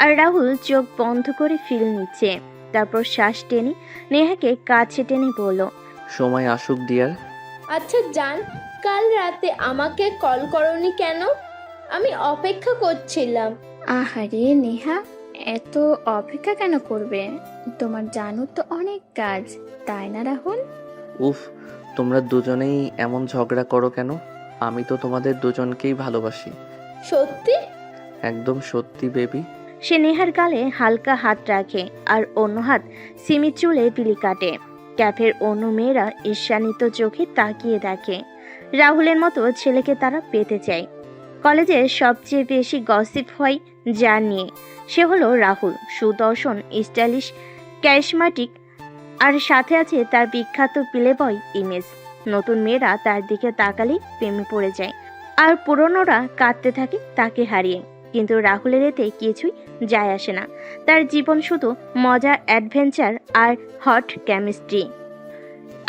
আর রাহুল চোখ বন্ধ করে ফিল নিচ্ছে। তারপর শ্বাস টেনে নেহাকে কাছে টেনে বলল, সময় আসুক ডিয়ার। আচ্ছা জান, কাল রাতে আমাকে কল করনি কেন? আমি অপেক্ষা করছিলাম। আহারে নেহা, এত অপেক্ষা কেন করবে? তোমার জানো তো অনেক কাজ, তাই না রাহুল? উফ, তোমরা দুজনেই এমন ঝগড়া করো কেন? আমি তো তোমাদের দুজনকেই ভালোবাসি। সত্যি? একদম সত্যি বেবি। সে নেহার গালে হালকা হাত রাখে আর অন্য হাত সিমির চুলে বিলি কাটে। ক্যাফের অন্য মেয়েরা ঈর্ষান্বিত চোখে তাকিয়ে দেখে। রাহুলের মতো ছেলেকে তারা পেতে চায়। কলেজে সবচেয়ে বেশি গসিপ হয় যার নিয়ে, সে হলো রাহুল। সুদর্শন, স্টাইলিশ, ক্যারিশমাটিক, আর সাথে আছে তার বিখ্যাত প্লে বয় ইমেজ। নতুন মেয়েরা তার দিকে তাকালেই প্রেমে পড়ে যায়, আর পুরনোরা কাঁদতে থাকে তাকে হারিয়ে। কিন্তু রাহুলের এতে কিছুই যায় আসে না। তার জীবন শুধু মজা, অ্যাডভেঞ্চার আর হট কেমিস্ট্রি।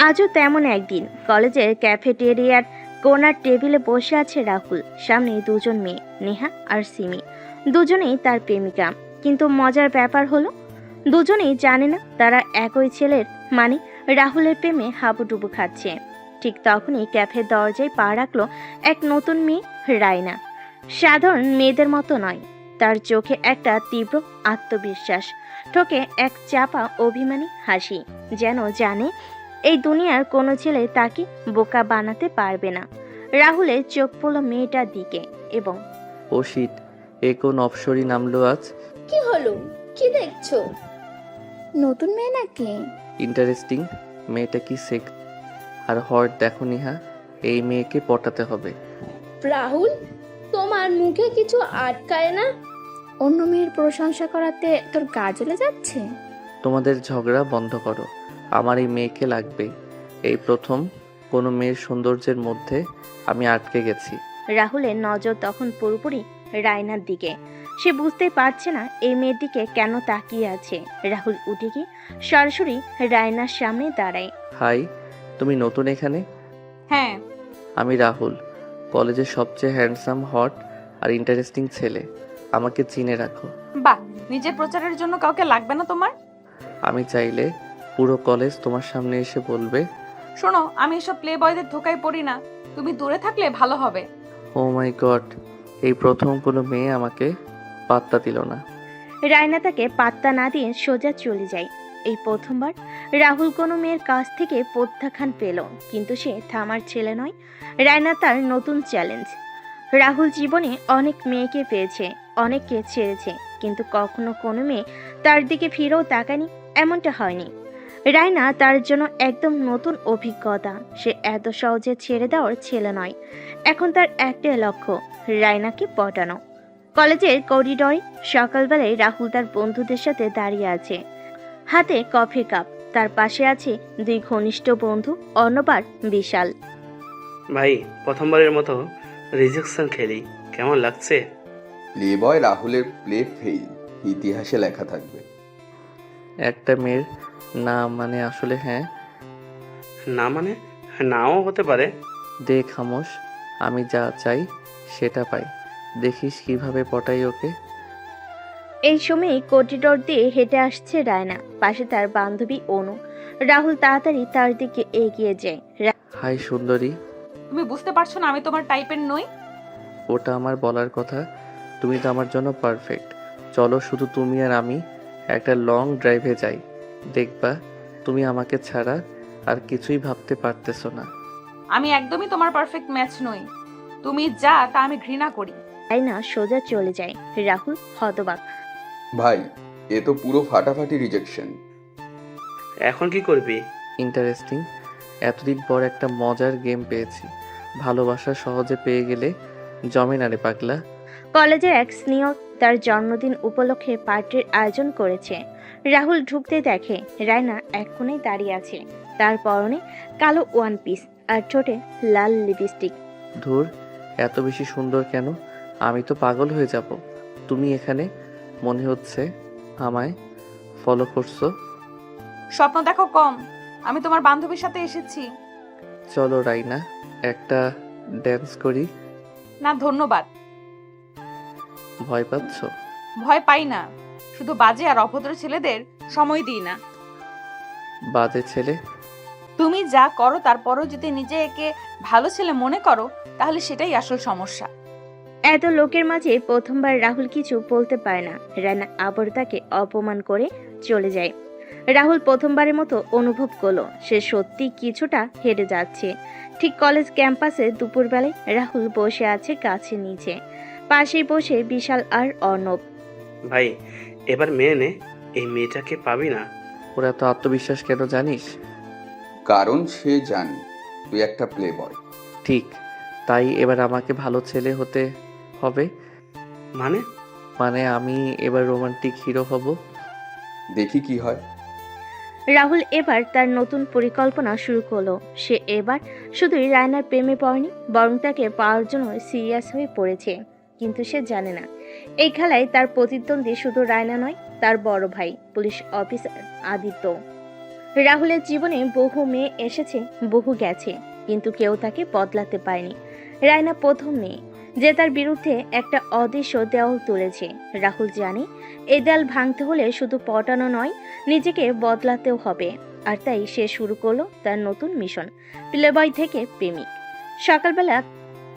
আজও তেমন একদিন কলেজের ক্যাফেটেরিয়ার কোনার টেবিলে বসে আছে রাহুল। সামনে দুজন মেয়ে, নেহা আর সিমি। দুজনেই তার প্রেমিকা। কিন্তু মজার ব্যাপার হলো দুজনেই জানে না তারা একই ছেলের, মানে রাহুলের প্রেমে হাবুডুবু খাচ্ছে। ঠিক তখনই ক্যাফের দরজায় পা রাখলো এক নতুন মেয়ে, রায়না। সাধারণ মেয়েদের মতো নয়, তার চোখে একটা তীব্র আত্মবিশ্বাস, ঠোকে এক চাপা অভিমানী হাসি, যেন জানে এই দুনিয়ার কোনো ছেলে তাকে বোকা বানাতে পারবে না। রাহুলের চোখ পড়ল মেয়েটার দিকে এবং ও শিট, এ কোন অপসরই নামলো আজ। কি হলো? কি দেখছো? নতুন মেয়ে নাকি? ইন্টারেস্টিং। মেয়েটা কি সেক আর হট দেখো নিহা, এই মেয়েকে পটাতে হবে। রাহুল, তোমার মুখে কিছু আটকায় না? অন্য মেয়ের প্রশংসা করাতে তোর গা জ্বলে যাচ্ছে? তোমাদের ঝগড়া বন্ধ করো, আমার এই মেয়েকে লাগবে। এই প্রথম কোনো মেয়ের সৌন্দর্যের মধ্যে আমি আটকে গেছি। রাহুলের নজর তখন পুরোপুরি রায়নার দিকে। সে বুঝতে পারছে না এই মেয়ের দিকে কেন তাকিয়ে আছে। রাহুল উঠে গিয়ে সরাসরি রায়নার সামনে দাঁড়ায়। হাই, তুমি নতুন এখানে? হ্যাঁ। আমি রাহুল, কলেজের সবচেয়ে হ্যান্ডসাম, হট আর ইন্টারেস্টিং ছেলে। আমাকে চিনে রাখো। বাহ, নিজের প্রচারের জন্য কাউকে লাগবে না তোমার? আমি চাইলে পুরো কলেজ তোমার সামনে এসে বলবে। শোনো, আমি এসব প্লে বয়দের ধোকায় পড়ি না। তুমি দূরে থাকলে ভালো হবে। ও মাই গড, এই প্রথম কোনো মেয়ে আমাকে পাত্তা দিল না। রায়না তাকে পাত্তা না দিয়ে সোজা চলে যায়। এই প্রথমবার রাহুল কোনো মেয়ের কাছ থেকে প্রত্যাখ্যান পেল, কিন্তু সে থামার ছেলে নয়। রায়না তার নতুন চ্যালেঞ্জ। রাহুল জীবনে অনেক মেয়েকে পেয়েছে, অনেককে ছেড়েছে, কিন্তু কখনো কোনো মেয়ে তার দিকে ফিরেও তাকায়নি, এমনটা হয়নি। রায়না তার জন্য একদম নতুন অভিজ্ঞতা। সে এত সহজে ছেড়ে দেওয়ার ছেলে নয়। এখন তার একটাই লক্ষ্য, রায়নাকে পটানো। কলেজের করিডরে সকালবেলায় রাহুল তার বন্ধুদের সাথে দাঁড়িয়ে আছে, হাতে কফির কাপ। তার পাশে আছে দুই ঘনিষ্ঠ বন্ধু, অর্ণব আর বিশাল। ভাই, প্রথমবারের মতো রিজেকশন খেলি, কেমন লাগছে? প্লে বয় রাহুলের প্লে ফেল ইতিহাসে লেখা থাকবে। একটা মেয়ের না মানে আসলে হ্যাঁ। না মানে? নাও হতে পারে। দে খামোশ, আমি যা চাই সেটা পাই। দেখিস কিভাবে পটাই ওকে। এই সময় করিডোর দিয়ে হেঁটে আসছে রায়না, পাশে তার বান্ধবী অনু। রাহুল তাড়াতাড়ি তার দিকে এগিয়ে যায়। হাই সুন্দরী। তুমি বুঝতে পারছো না আমি তোমার টাইপের নই? ওটা আমার বলার কথা, তুমি তো আমার জন্য পারফেক্ট। চলো শুধু তুমি আর আমি একটা লং ড্রাইভে যাই, দেখবা তুমি আমাকে ছাড়া আর কিছুই ভাবতে পারতেছো না। আমি একদমই তোমার পারফেক্ট ম্যাচ নই। তুমি যা তা আমি ঘৃণা করি। রায়না সোজা চলে যায়। রাহুল হতবাক। ভাই, এ তো পুরো ফাটাফাটি রিজেকশন। এখন কি করবি? ইন্টারেস্টিং, এতদিন পর একটা মজার গেম পেয়েছি। ভালোবাসা সহজে পেয়ে গেলে জমে না রে পাগলা। কলেজের এক স্নেহ তার জন্মদিন উপলক্ষে পার্টির আয়োজন করেছে। রাহুল ঢুকতে দেখে রায়না এক কোণে দাঁড়িয়ে আছে। তার পরনে কালো ওয়ান পিস আর ঠোঁটে লাল লিপস্টিক। ধুর, এত বেশি সুন্দর কেন? আমি তো পাগল হয়ে যাব। তুমি এখানে মনে হচ্ছে আমায় ফলো করছো। স্বপ্ন দেখো কম, আমি তোমার বান্ধবীর সাথে এসেছি। চলো রাইনা, একটা ড্যান্স করি। না ধন্যবাদ। ভয় পাচ্ছ? ভয় পাই না, শুধু বাজে আর অভদ্র ছেলেদের সময় দিই না। বাজে ছেলে? তুমি যা করো তারপরও যদি নিজেকে ভালো ছেলে মনে করো তাহলে সেটাই আসল সমস্যা। এত লোকের মাঝে প্রথমবার রাহুল কিছু বলতে পারে না। রায়না আবার তাকে অপমান করে চলে যায়। রাহুল প্রথমবারের মতো অনুভব করলো সে সত্যি কিছুটা হেরে যাচ্ছে। ঠিক কলেজ ক্যাম্পাসে দুপুরবেলায় রাহুল বসে আছে গাছের নিচে, পাশেই বসে বিশাল আর অর্ণব। ভাই, এবার মেনে নে, এই মেয়েটাকে পাবি না। ওরা তো আত্মবিশ্বাস কেন জানিস? কারণ সে জানে তুই একটা প্লে বয়। ঠিক, তাই এবার আমাকে ভালো ছেলে হতে হবে। মানে? মানে আমি এবার রোমান্টিক হিরো হব। দেখি কি হয়। রাহুল এবার তার নতুন পরিকল্পনা শুরু করলো। সে এবার শুধুই রায়নার প্রেমে পড়েনি, বরং তাকে পাওয়ার জন্য সিরিয়াস হয়ে পড়েছে। কিন্তু সে জানে না এই খেলায় তার প্রতিদ্বন্দ্বী শুধু রায়না নয়, তার বড় ভাই পুলিশ অফিসার আদিত্য। রাহুলের জীবনে বহু মেয়ে এসেছে, বহু গেছে, কিন্তু কেউ তাকে বদলাতে পারেনি। রায়না প্রথম মেয়ে যে তার বিরুদ্ধে একটা অদৃশ্য দেওয়াল তুলেছে। রাহুল জানে এই দেয়াল ভাঙতে হলে শুধু পটানো নয়, নিজেকে বদলাতেও হবে। আর তাই সে শুরু করলো তার নতুন মিশন, প্লেবয় থেকে প্রেমিক। সকালবেলা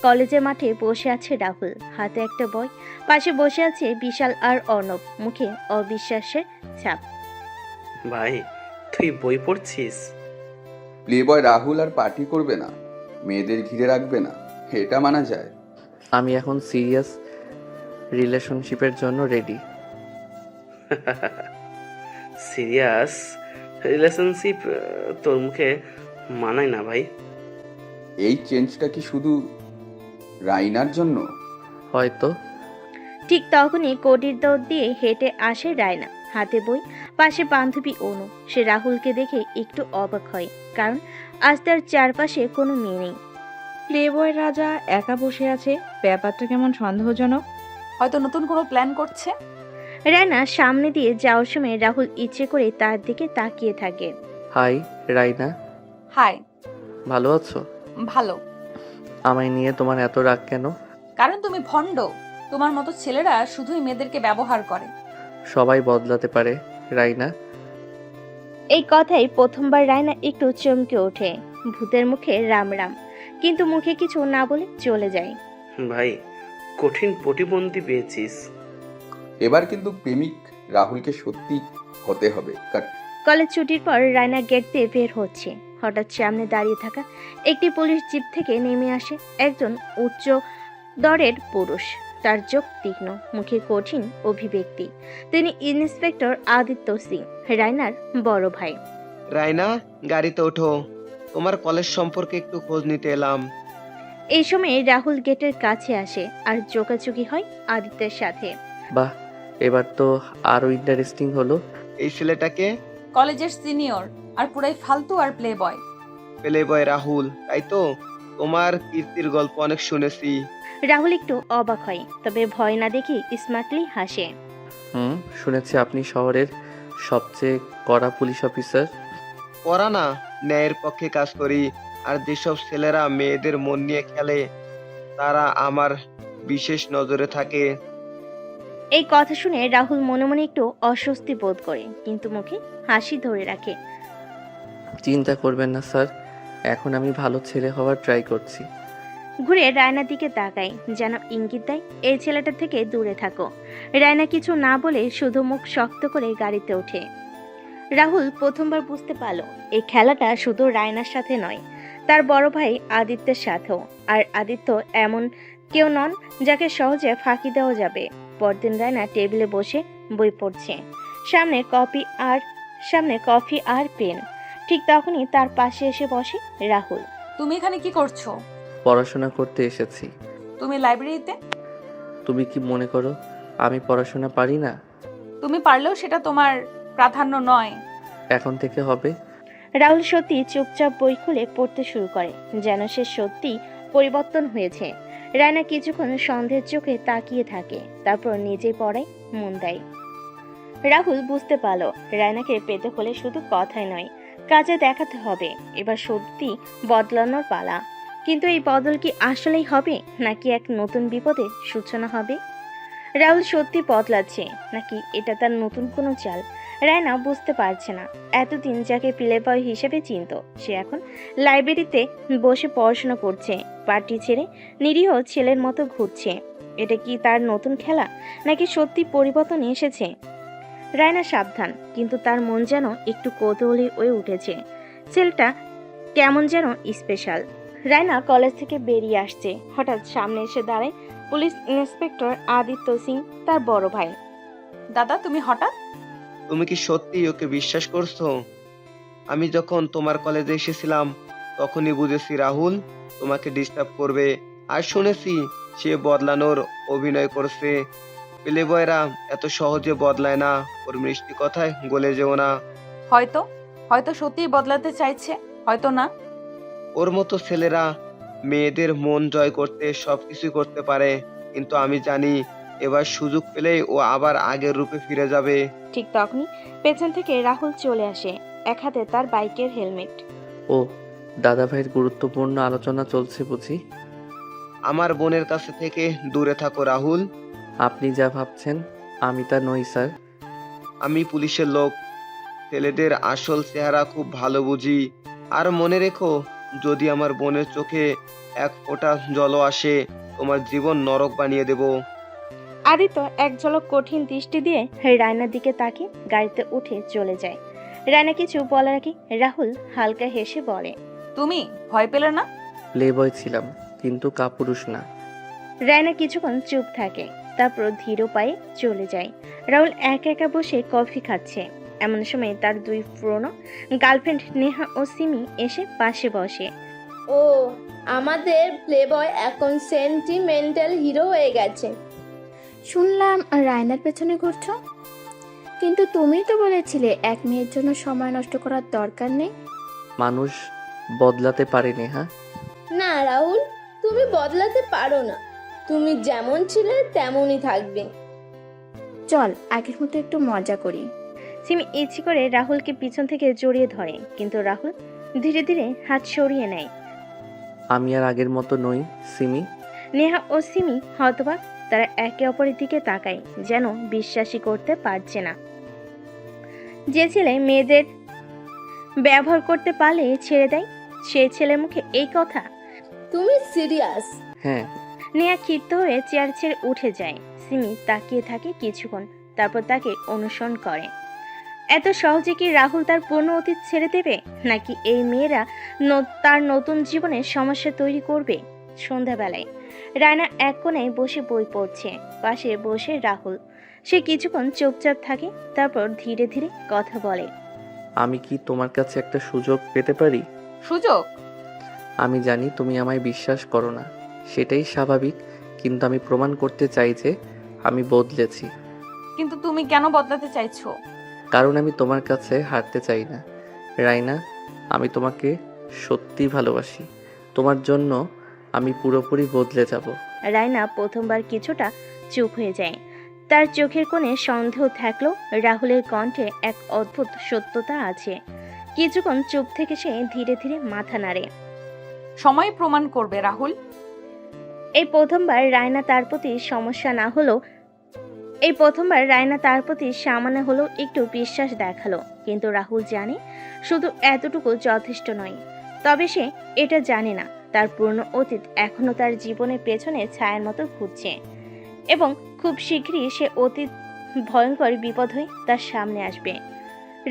কলেজের মাঠে বসে আছে রাহুল, হাতে একটা বই, পাশে বসে আছে বিশাল আর অর্ণব, মুখে অবিশ্বাসের ছাপ। ভাই, তুই বই পড়ছিস? প্লে বয় রাহুল আর পার্টি করবে না, মেয়েদের ঘিরে রাখবে না, এটা মানা যায়? আমি এখন সিরিয়াস রিলেশনশিপের জন্য রেডি। সিরিয়াস রিলেশনশিপ তোর মুখে মানায় না ভাই। এই চেঞ্জটা কি শুধু রাইনার জন্য? হয়তো। ঠিক তখনই কোটির দৌড় দিয়ে হেঁটে আসে রায়না, হাতে বই, পাশে বান্ধবী অনু। সে রাহুলকে দেখে একটু অবাক হয়, কারণ আজ তার চারপাশে কোনো মেয়ে নেই। প্লেবয় রাজা একা বসে আছে, ব্যাপারটা কেমন সন্দেহজনক। হয়তো নতুন কোনো প্ল্যান করছে। রায়না সামনে দিয়ে যাওয়ার সময় রাহুল ইচ্ছে করে তার দিকে তাকিয়ে থাকে। Hi Raina, hi. ভালো আছো? ভালো। আমায় নিয়ে তোমার এত রাগ কেন? কারণ তুমি ভণ্ড। তোমার মতো ছেলেরা শুধুই মেয়েদেরকে ব্যবহার করে। সবাই বদলাতে পারে রাইনা। এই কথাই প্রথমবার রায়না একটু চমকে ওঠে। ভূতের মুখে রাম রাম, কিন্তু মুখে কিছু না বলে চলে যায়। ভাই, কঠিন প্রতিবন্ধী পেয়েছিস। এবার কিন্তু প্রেমিক রাহুলকে সত্যি হতে হবে। কলেজ ছুটির পর রায়না গেট দিয়ে বের হচ্ছে। হঠাৎ সামনে দাঁড়িয়ে থাকা একটি পুলিশ জিপ থেকে নেমে আসে একজন উচ্চ দরের পুরুষ। তার চোখ তীক্ষ্ণ, মুখে কঠিন অভিব্যক্তি। তিনি ইন্সপেক্টর আদিত্য সিং, রায়নার বড় ভাই। রায়না, গাড়িতে ওঠো, তোমার কলেজ সম্পর্কে একটু খোঁজ নিতে এলাম। এই সময় রাহুল গেটের কাছে আসে আর চোকাচুকি হয় আদিত্যের সাথে। বাহ, এবার তো আরো ইন্টারেস্টিং হলো। এই ছেলেটাকে? কলেজের সিনিয়র, আর পুরাই ফালতু আর প্লে বয়। প্লেবয় রাহুল, তাই তো? তোমার কীর্তির গল্প অনেক শুনেছি। রাহুল একটু অবাক হয়, তবে ভয় না দেখে স্মার্টলি হাসে। শুনেছি আপনি শহরের সবচেয়ে কড়া পুলিশ অফিসার। পড়া না, ন্যায়ের পক্ষে কাজ করি। আর যেসব ছেলেরা মেয়েদের মন নিয়ে খেলে তারা আমার বিশেষ নজরে থাকে। এই কথা শুনে রাহুল মনে মনে একটু অস্বস্তি বোধ করে, কিন্তু মুখে হাসি ধরে রাখে। চিন্তা করবেন না স্যার, এখন আমি ভালো ছেলে হওয়ার ট্রাই করছি। ঘুরে রায়নার দিকে তাকায়, যেন ইঙ্গিত দেয় এই ছেলেটা থেকে দূরে থাকো। রায়না কিছু না বলে শুধু মুখ শক্ত করে গাড়িতে ওঠে। রাহুল প্রথমবার বুঝতে পারল এই খেলাটা শুধু রায়নার সাথে নয়, তার বড় ভাই আদিত্যের সাথেও। আর আদিত্য এমন কেউ নন যাকে সহজে ফাঁকি দেওয়া যাবে। পরদিন রায়না টেবিলে বসে বই পড়ছে, সামনে কফি আর পেন। ঠিক তখনই তার পাশে এসে বসে রাহুল। তুমি এখানে কি করছো? পড়াশোনা করতে এসেছি। তুমি লাইব্রেরিতে? তুমি কি মনে করো আমি পড়াশোনা পারি না? তুমি পারলেও সেটা তোমার প্রাধান্য নয়। এখন থেকে হবে। রাহুল সত্যি চুপচাপ বই খুলে পড়তে শুরু করে, যেন সে সত্যি পরিবর্তন হয়েছে। রায়না কিছুক্ষণ সন্দেহের চোখে তাকিয়ে থাকে, তারপর নিজেই পড়ায় মন দেয়। রাহুল বুঝতে পারল রায়নাকে পেতে হলে শুধু কথাই নয়, কাজে দেখাতে হবে। এবার সত্যি বদলানোর পালা। কিন্তু এই বদল কি আসলেই হবে, নাকি এক নতুন বিপদের সূচনা হবে? রাহুল সত্যি বদলাচ্ছে নাকি এটা তার নতুন কোনো চাল? রায়না বুঝতে পারছে না। এতদিন যাকে প্লে বয় হিসেবে চিনত, সে এখন লাইব্রেরিতে বসে পড়াশোনা করছে, পার্টি ছেড়ে নিরীহ ছেলের মতো ঘুরছে। এটা কি তার নতুন খেলা, নাকি সত্যি পরিবর্তন এসেছে? রায়না সাবধান, কিন্তু তার মন যেন একটু কৌতূহলী হয়ে উঠেছে। ছেলেটা কেমন যেন স্পেশাল। রায়না কলেজ থেকে বেরিয়ে আসছে, হঠাৎ সামনে এসে দাঁড়ায় পুলিশ ইন্সপেক্টর আদিত্য সিং, তার বড় ভাই। দাদা, তুমি হঠাৎ? তুমি কি সত্যি ওকে বিশ্বাস করছো? আমি যখন তোমার কলেজে এসেছিলাম তখনই বুঝেছি রাহুল তোমাকে ডিস্টার্ব করবে, আর শুনেছি সে বদলানোর অভিনয় করছে। প্লেবয়রা এত সহজে বদলায় না, ওর মিষ্টি কথায় গলে যেও না। হয়তো হয়তো সত্যিই বদলাতে চাইছে, হয়তো না। ওর মতো ছেলেরা মেয়েদের মন জয় করতে সবকিছু করতে পারে, কিন্তু আমি জানি এবার সুযোগ পেলেই ও আবার আগের রূপে ফিরে যাবে। ঠিক তখনই পেছন থেকে রাহুল চলে আসে, এক হাতে তার বাইকের হেলমেট। ও, দাদা ভাইয়ের গুরুত্বপূর্ণ আলোচনা চলছে বুঝি? আমার বোনের কাছে থেকে দূরে থাকো রাহুল। আপনি যা ভাবছেন আমি তা নই স্যার। আমি পুলিশের লোক, ছেলেদের আসল চেহারা খুব ভালো বুঝি। আর মনে রেখো, যদি আমার বোনের চোখে এক ফোঁটা জলও আসে, তোমার জীবন নরক বানিয়ে দেব। আদিত্য এক ঝলক কঠিন দৃষ্টি দিয়ে রায়নার দিকে তাকিয়ে গাড়িতে উঠে চলে যায়। রায়না কিছু বলার আগে রাহুল হালকা হেসে বলে, তুমি ভয় পেলে না? প্লে বয় ছিলাম, কিন্তু কাপুরুষ না। রায়না কিছুক্ষণ চুপ থাকে, তারপর ধীর পায়ে চলে যায়। রাহুল একা একা বসে কফি খাচ্ছে। এমন সময় তার দুই পুরনো গার্লফ্রেন্ড নেহা ও সিমি এসে পাশে বসে। ও, আমাদের প্লেবয় এখন সেন্টিমেন্টাল হিরো হয়ে গেছে। শুনলাম রায়নার পেছনে ঘুরছো, কিন্তু তুমিই তো বলেছিলে এক মেয়ের জন্য সময় নষ্ট করার দরকার নেই। মানুষ বদলাতে পারে নেহা। না রাহুল, তুমি বদলাতে পারো না। তুমি যেমন ছিলে তেমনই থাকবে। চল আগের মতো একটু মজা করি। সিমি ইচ্ছে করে রাহুলকে পিছন থেকে জড়িয়ে ধরে, কিন্তু রাহুল ধীরে ধীরে হাত সরিয়ে নেয়। আমি আর আগের মতো নই সিমি। নেহা ও সিমি হতবাক, তারা একে অপরের দিকে তাকায়, যেন বিশ্বাসই করতে পারছে না। যে ছেলে মেয়েদের ব্যবহার করতে পারলে ছেড়ে দেয়, সেই ছেলের মুখে এই কথা। তুমি সিরিয়াস? হ্যাঁ। নেহা ক্ষিপ্ত হয়ে চেয়ার ছেড়ে উঠে যায়। সিমি তাকিয়ে থাকে কিছুক্ষণ, তারপর তাকে অনুসরণ করে। এত সহজে কি রাহুল তার পুরনো অতীত ছেড়ে দেবে, নাকি এই মেয়েরা তার নতুন জীবনে সমস্যা তৈরি করবে? সন্ধ্যাবেলায় রায়না এক কোণায় বসে বই পড়ছে, পাশে বসে রাহুল। সে কিছুক্ষণ চুপচাপ থাকে, তারপর ধীরে ধীরে কথা বলে। আমি কি তোমার কাছে একটা সুযোগ পেতে পারি? সুযোগ? আমি জানি তুমি আমায় বিশ্বাস করো না, সেটাই স্বাভাবিক, কিন্তু আমি প্রমাণ করতে চাই যে আমি বদলেছি। কিন্তু তুমি কেন বদলাতে চাইছো? কারণ আমি তোমার কাছে হারতে চাই না রাইনা। আমি তোমাকে সত্যি ভালোবাসি, তোমার জন্য আমি পুরোপুরি বদলে যাব। রায়না প্রথমবার কিছুটা চুপ হয়ে যায়। তার চোখের কোণে সন্দেহ থাকলেও রাহুলের কণ্ঠে এক অদ্ভুত সত্যতা আছে। কিছুক্ষণ চুপ থেকে সে ধীরে ধীরে মাথা নাড়ে। সময় প্রমাণ করবে রাহুল। এই প্রথমবার রায়না তার প্রতি সামান্য হলেও একটু বিশ্বাস দেখালো, কিন্তু রাহুল জানে শুধু এতটুকু যথেষ্ট নয়। তবে সে এটা জানে না তার পুরনো অতীত এখনো তার জীবনের পেছনে ছায়ার মতো ঘুরছে, এবং খুব শীঘ্রই সে অতীত ভয়ঙ্কর বিপদ হয়ে তার সামনে আসবে।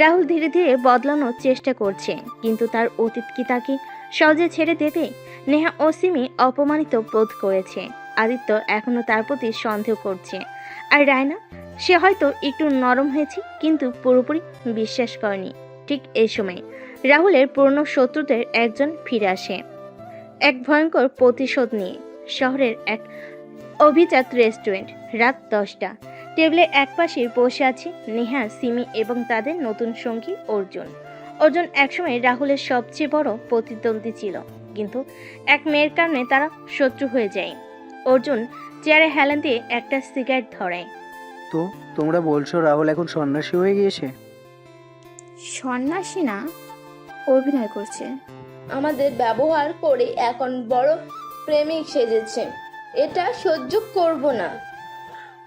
রাহুল ধীরে ধীরে বদলানোর চেষ্টা করছে, কিন্তু তার অতীত কি তাকে সহজে ছেড়ে দেবে? নেহা ও সিমি অপমানিত বোধ করেছে, আদিত্য এখনো তার প্রতি সন্দেহ করছে, আর রায়না, সে হয়তো একটু নরম হয়েছে কিন্তু পুরোপুরি বিশ্বাস করেনি। ঠিক এই সময় রাহুলের পুরনো শত্রুদের একজন ফিরে আসে, এক ভয়ঙ্কর প্রতিশোধ নিয়ে। শহরের এক অভিজাত রেস্টুরেন্ট, রাত 10টা। টেবিলের একপাশে বসে আছে নেহা, সিমি এবং তাদের নতুন সঙ্গী অর্জুন। অর্জুন একসময় রাহুলের সবচেয়ে বড় প্রতিদ্বন্দ্বী ছিল, কিন্তু এক মেয়ের কারণে তারা শত্রু হয়ে যায়। অর্জুন চেয়ারে হেলান দিয়ে একটা সিগারেট ধরায়। তো তোমরা বলছো রাহুল এখন সন্ন্যাসী হয়ে গিয়েছে? সন্ন্যাসী না, অভিনয় করছে। আমাদের ব্যবহার করে এখন বড় প্রেমিক সেজেছে। এটা সহ্য করব না।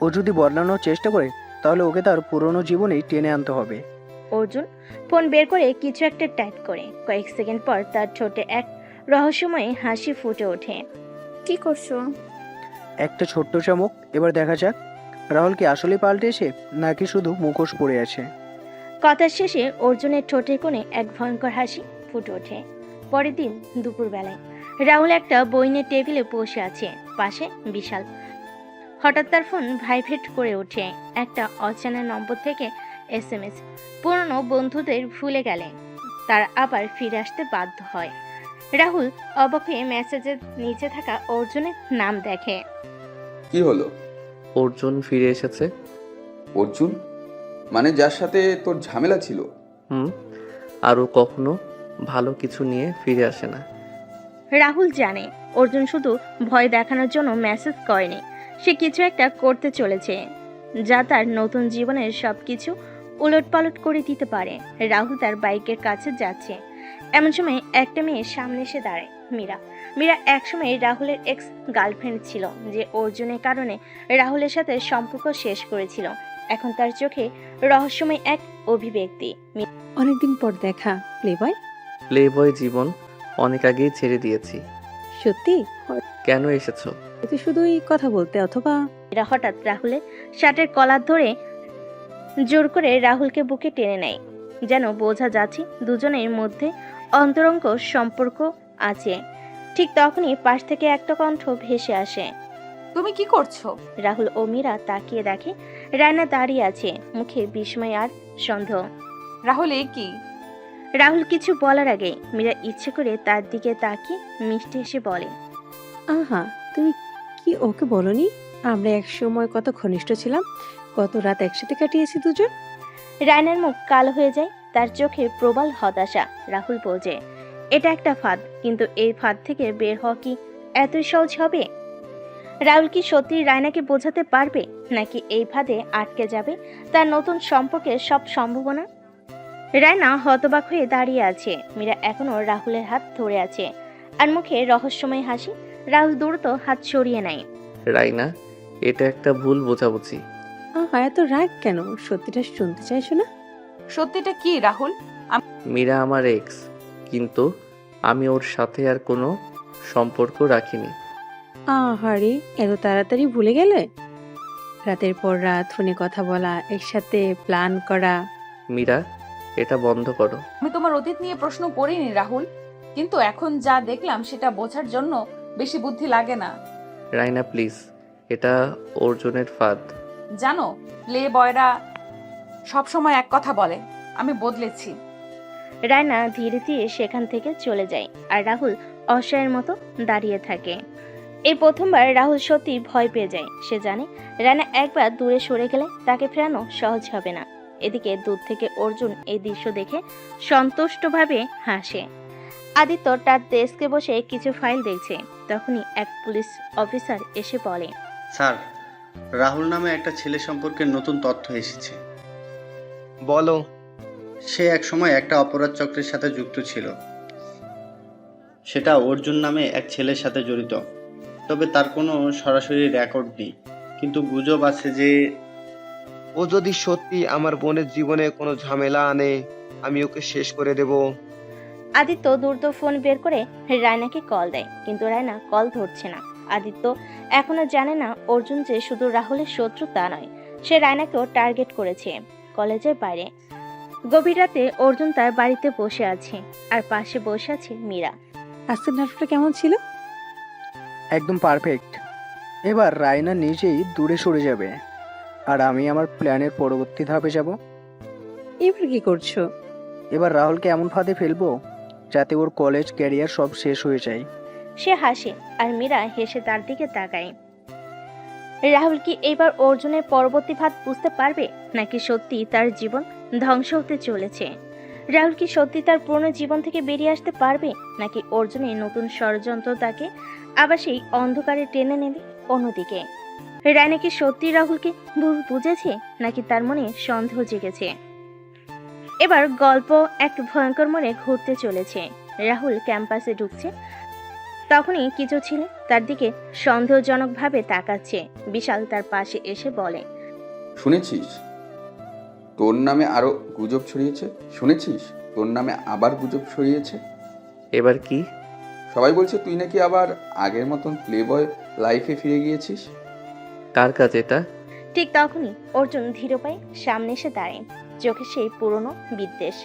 ও যদি বদলানোর চেষ্টা করে তাহলে ওকে তার পুরনো জীবনেই টেনে আনতে হবে। অর্জুন ফোন বের করে কিছু একটা টাইপ করে কয়েক সেকেন্ড পর তার ঠোঁটে এক রহস্যময় হাসি ফুটে ওঠে। কি করছো? একটা ছোট্ট চমক, এবার দেখা যাক রাহুল কি আসলে পাল্টেছে নাকি শুধু মুখোশ পড়ে আছে। কথার শেষে অর্জুনের ঠোঁটের কোণে এক ভয়ঙ্কর হাসি ফুটে ওঠে। পরের দিন দুপুরবেলায় রাহুল একটা বই নিয়ে টেবিলে বসে আছে, পাশে বিশাল। হঠাৎ তার ফোন ভাইব্রেট করে ওঠে। একটা অচেনা নম্বর থেকে SMS। পুরনো বন্ধুদের ভুলে গেলে তারা আবার ফিরে আসতে বাধ্য হয়। রাহুল অবাক হয়ে মেসেজের নিচে থাকা অর্জুনের নাম দেখে। কি হলো? অর্জুন ফিরে এসেছে। অর্জুন? মানে যার সাথে তোর ঝামেলা ছিল? আরও কখনো ভালো কিছু নিয়ে ফিরে আসে না। রাহুল জানে অর্জুন শুধু ভয় দেখানোর জন্য মেসেজ করেনি, সে কিছু একটা করতে চলেছে যা তার নতুন জীবনের সবকিছু উলটপালট করে দিতে পারে। রাহুল তার বাইকের কাছে যাচ্ছে, এমন সময় একটা মেয়ে সামনে এসে দাঁড়ায়। মীরা একসময় রাহুলের এক্স গার্লফ্রেন্ড ছিল, যে অর্জুনের কারণে রাহুলের সাথে সম্পর্ক শেষ করেছিল। এখন তার চোখে রহস্যময় এক অভিব্যক্তি। অনেকদিন পর দেখা প্লেবয়। প্লেবয় জীবন অনেক আগেই ছেড়ে দিয়েছি। সত্যি? কেন এসেছো? এতে শুধুই কথা বলতে, অথবা? এরা হঠাৎ রাহুলের শার্টের কলার ধরে জোর করে রাহুলকে বুকে টেনে নেয়, যেন বোঝা যাচ্ছে দুজনের মধ্যে অন্তরঙ্গ সম্পর্ক আছে। ঠিক তখনই পাশ থেকে একটা কণ্ঠ ভেসে আসে। তুমি কি করছো? রাহুল ও মীরা তাকিয়ে দেখে রায়না দাঁড়িয়ে আছে, মুখে বিস্ময় আর সন্দেহ। রাহুল, এ কি? রাহুল কিছু বলার আগে মীরা ইচ্ছে করে তার দিকে তাকিয়ে মিষ্টি হেসে বলে, আহা, তুমি কি ওকে বলনি আমরা এক সময় কত ঘনিষ্ঠ ছিলাম, কত রাত একসাথে কাটিয়েছি দুজন? রায়নার মুখ কালো হয়ে যায়, তার চোখে প্রবল হতাশা। রাহুল বলছে এটা একটা ফাঁদ, কিন্তু এই ফাঁদ থেকে বের হওয়া কি এতই সহজ হবে? রাহুল কি সত্যি রায়নাকে বোঝাতে পারবে, নাকি এই ফাঁদে আটকে যাবে তার নতুন সম্পর্কের সব সম্ভাবনা? রায়না হতবাক হয়ে দাঁড়িয়ে আছে, মীরা এখনো রাহুলের হাত ধরে আছে আর মুখে রহস্যময় হাসি। রাহুল দ্রুত হাত সরিয়ে নেয়। রাইনা, এটা একটা ভুল বোঝাবুঝি। আহা, এত রাগ কেন? সত্যিটা শুনতে চাইছো না? সত্যিটা কি রাহুল? মীরা আমার এক্স, কিন্তু আমি ওর সাথে আর কোনো সম্পর্ক রাখিনি। আহারে, এত তাড়াতাড়ি ভুলে গেলে? রাতের পর রাত ফোনে কথা বলা, একসাথে প্ল্যান করা। মীরা, এটা বন্ধ করো। আমি তোমার অতীত নিয়ে প্রশ্ন করিনি রাহুল, কিন্তু এখন যা দেখলাম সেটা বোঝার জন্য বেশি বুদ্ধি লাগে না। রাইনা প্লিজ, এটা অর্জুনের ফাঁদ। জানো, প্লে বয়রা সবসময় এক কথা বলে, আমি বদলেছি। রায়না ধীরে ধীরে সেখান থেকে চলে যায় আর রাহুল অসহায়ের মতো দাঁড়িয়ে থাকে। এই প্রথমবার রাহুল সত্যি ভয় পেয়ে যায়। সে জানে রায়না একবার দূরে সরে গেলে তাকে ফেরানো সহজ হবে না। এদিকে দূর থেকে অর্জুন এই দৃশ্য দেখে সন্তুষ্টভাবে হাসে। আদিত্য তার ডেস্কে বসে কিছু ফাইল দেখছে, তখনই এক পুলিশ অফিসার এসে বলে, স্যার, রাহুল নামে একটা ছেলে সম্পর্কে নতুন তথ্য এসেছে। বলো। সে এক সময় একটা অপরাধ চক্রের সাথে যুক্ত ছিল। সেটা অর্জুন নামে এক ছেলের সাথে জড়িত, তবে তার কোনো সরাসরি রেকর্ড নেই, কিন্তু গুজব আছে যে ও যদি সত্যি আমার বোনের জীবনে কোনো ঝামেলা আনে, আমি ওকে শেষ করে দেব। আদিত্য দ্রুত ফোন বের করে রায়নাকে কল দেয়, কিন্তু রায়না কল ধরছে না। আদিত্য এখনো জানে না অর্জুন যে শুধু রাহুলের শত্রু তা নয়, সে রায়নাকেও টার্গেট করেছে। কলেজের বাইরে গভীর রাতে অর্জুন তার বাড়িতে বসে আছে, আর পাশে বসে আছে মীরা। আজকের নাটকটা কেমন ছিল? একদম পারফেক্ট। এবার রায়না নিজেই দূরে সরে যাবে আর আমি আমার প্ল্যানের পরবর্তী ধাপে যাব। এবার কি করছো? এবার রাহুলকে এমন ফাঁদে ফেলবো যাতে ওর কলেজ ক্যারিয়ার সব শেষ হয়ে যায়। সে হাসে আর মীরা হেসে তার দিকে তাকায়। রাহুল কি এবার অর্জুনের পরবর্তী ফাঁদ বুঝতে পারবে, নাকি সত্যি তার জীবন ধ্বংস হতে চলেছে? রাহুল কি সত্যি তার পুরনো জীবন থেকে বেরিয়ে আসতে পারবে, নাকি অর্জুনের নতুন ষড়যন্ত্র তাকে আবার সেই অন্ধকারে টেনে নেবে? অন্যদিকে রায়না কি সত্যি রাহুলকে ভুল বুঝেছে, নাকি তার মনে সন্দেহ জেগেছে? এবার গল্প এক ভয়ঙ্কর মনে ঘুরতে চলেছে। রাহুল ক্যাম্পাসে ঢুকছে, তখনই কিছু ছেলে তার দিকে সন্দেহজনকভাবে তাকাচ্ছে। বিশাল তার পাশে এসে বলে, শুনেছিস তোর নামে আরো গুজব ছড়িয়েছে? শুনেছিস তোর নামে আবার গুজব ছড়িয়েছে? এবার কি? সবাই বলছে তুই নাকি আবার আগের মতন প্লে বয় লাইফে ফিরে গিয়েছিস। কার কাজ এটা? ঠিক তখনই অর্জুন ধীর পায়ে সামনে এসে দাঁড়ায়, চোখে সেই পুরনো বিদ্বেষ।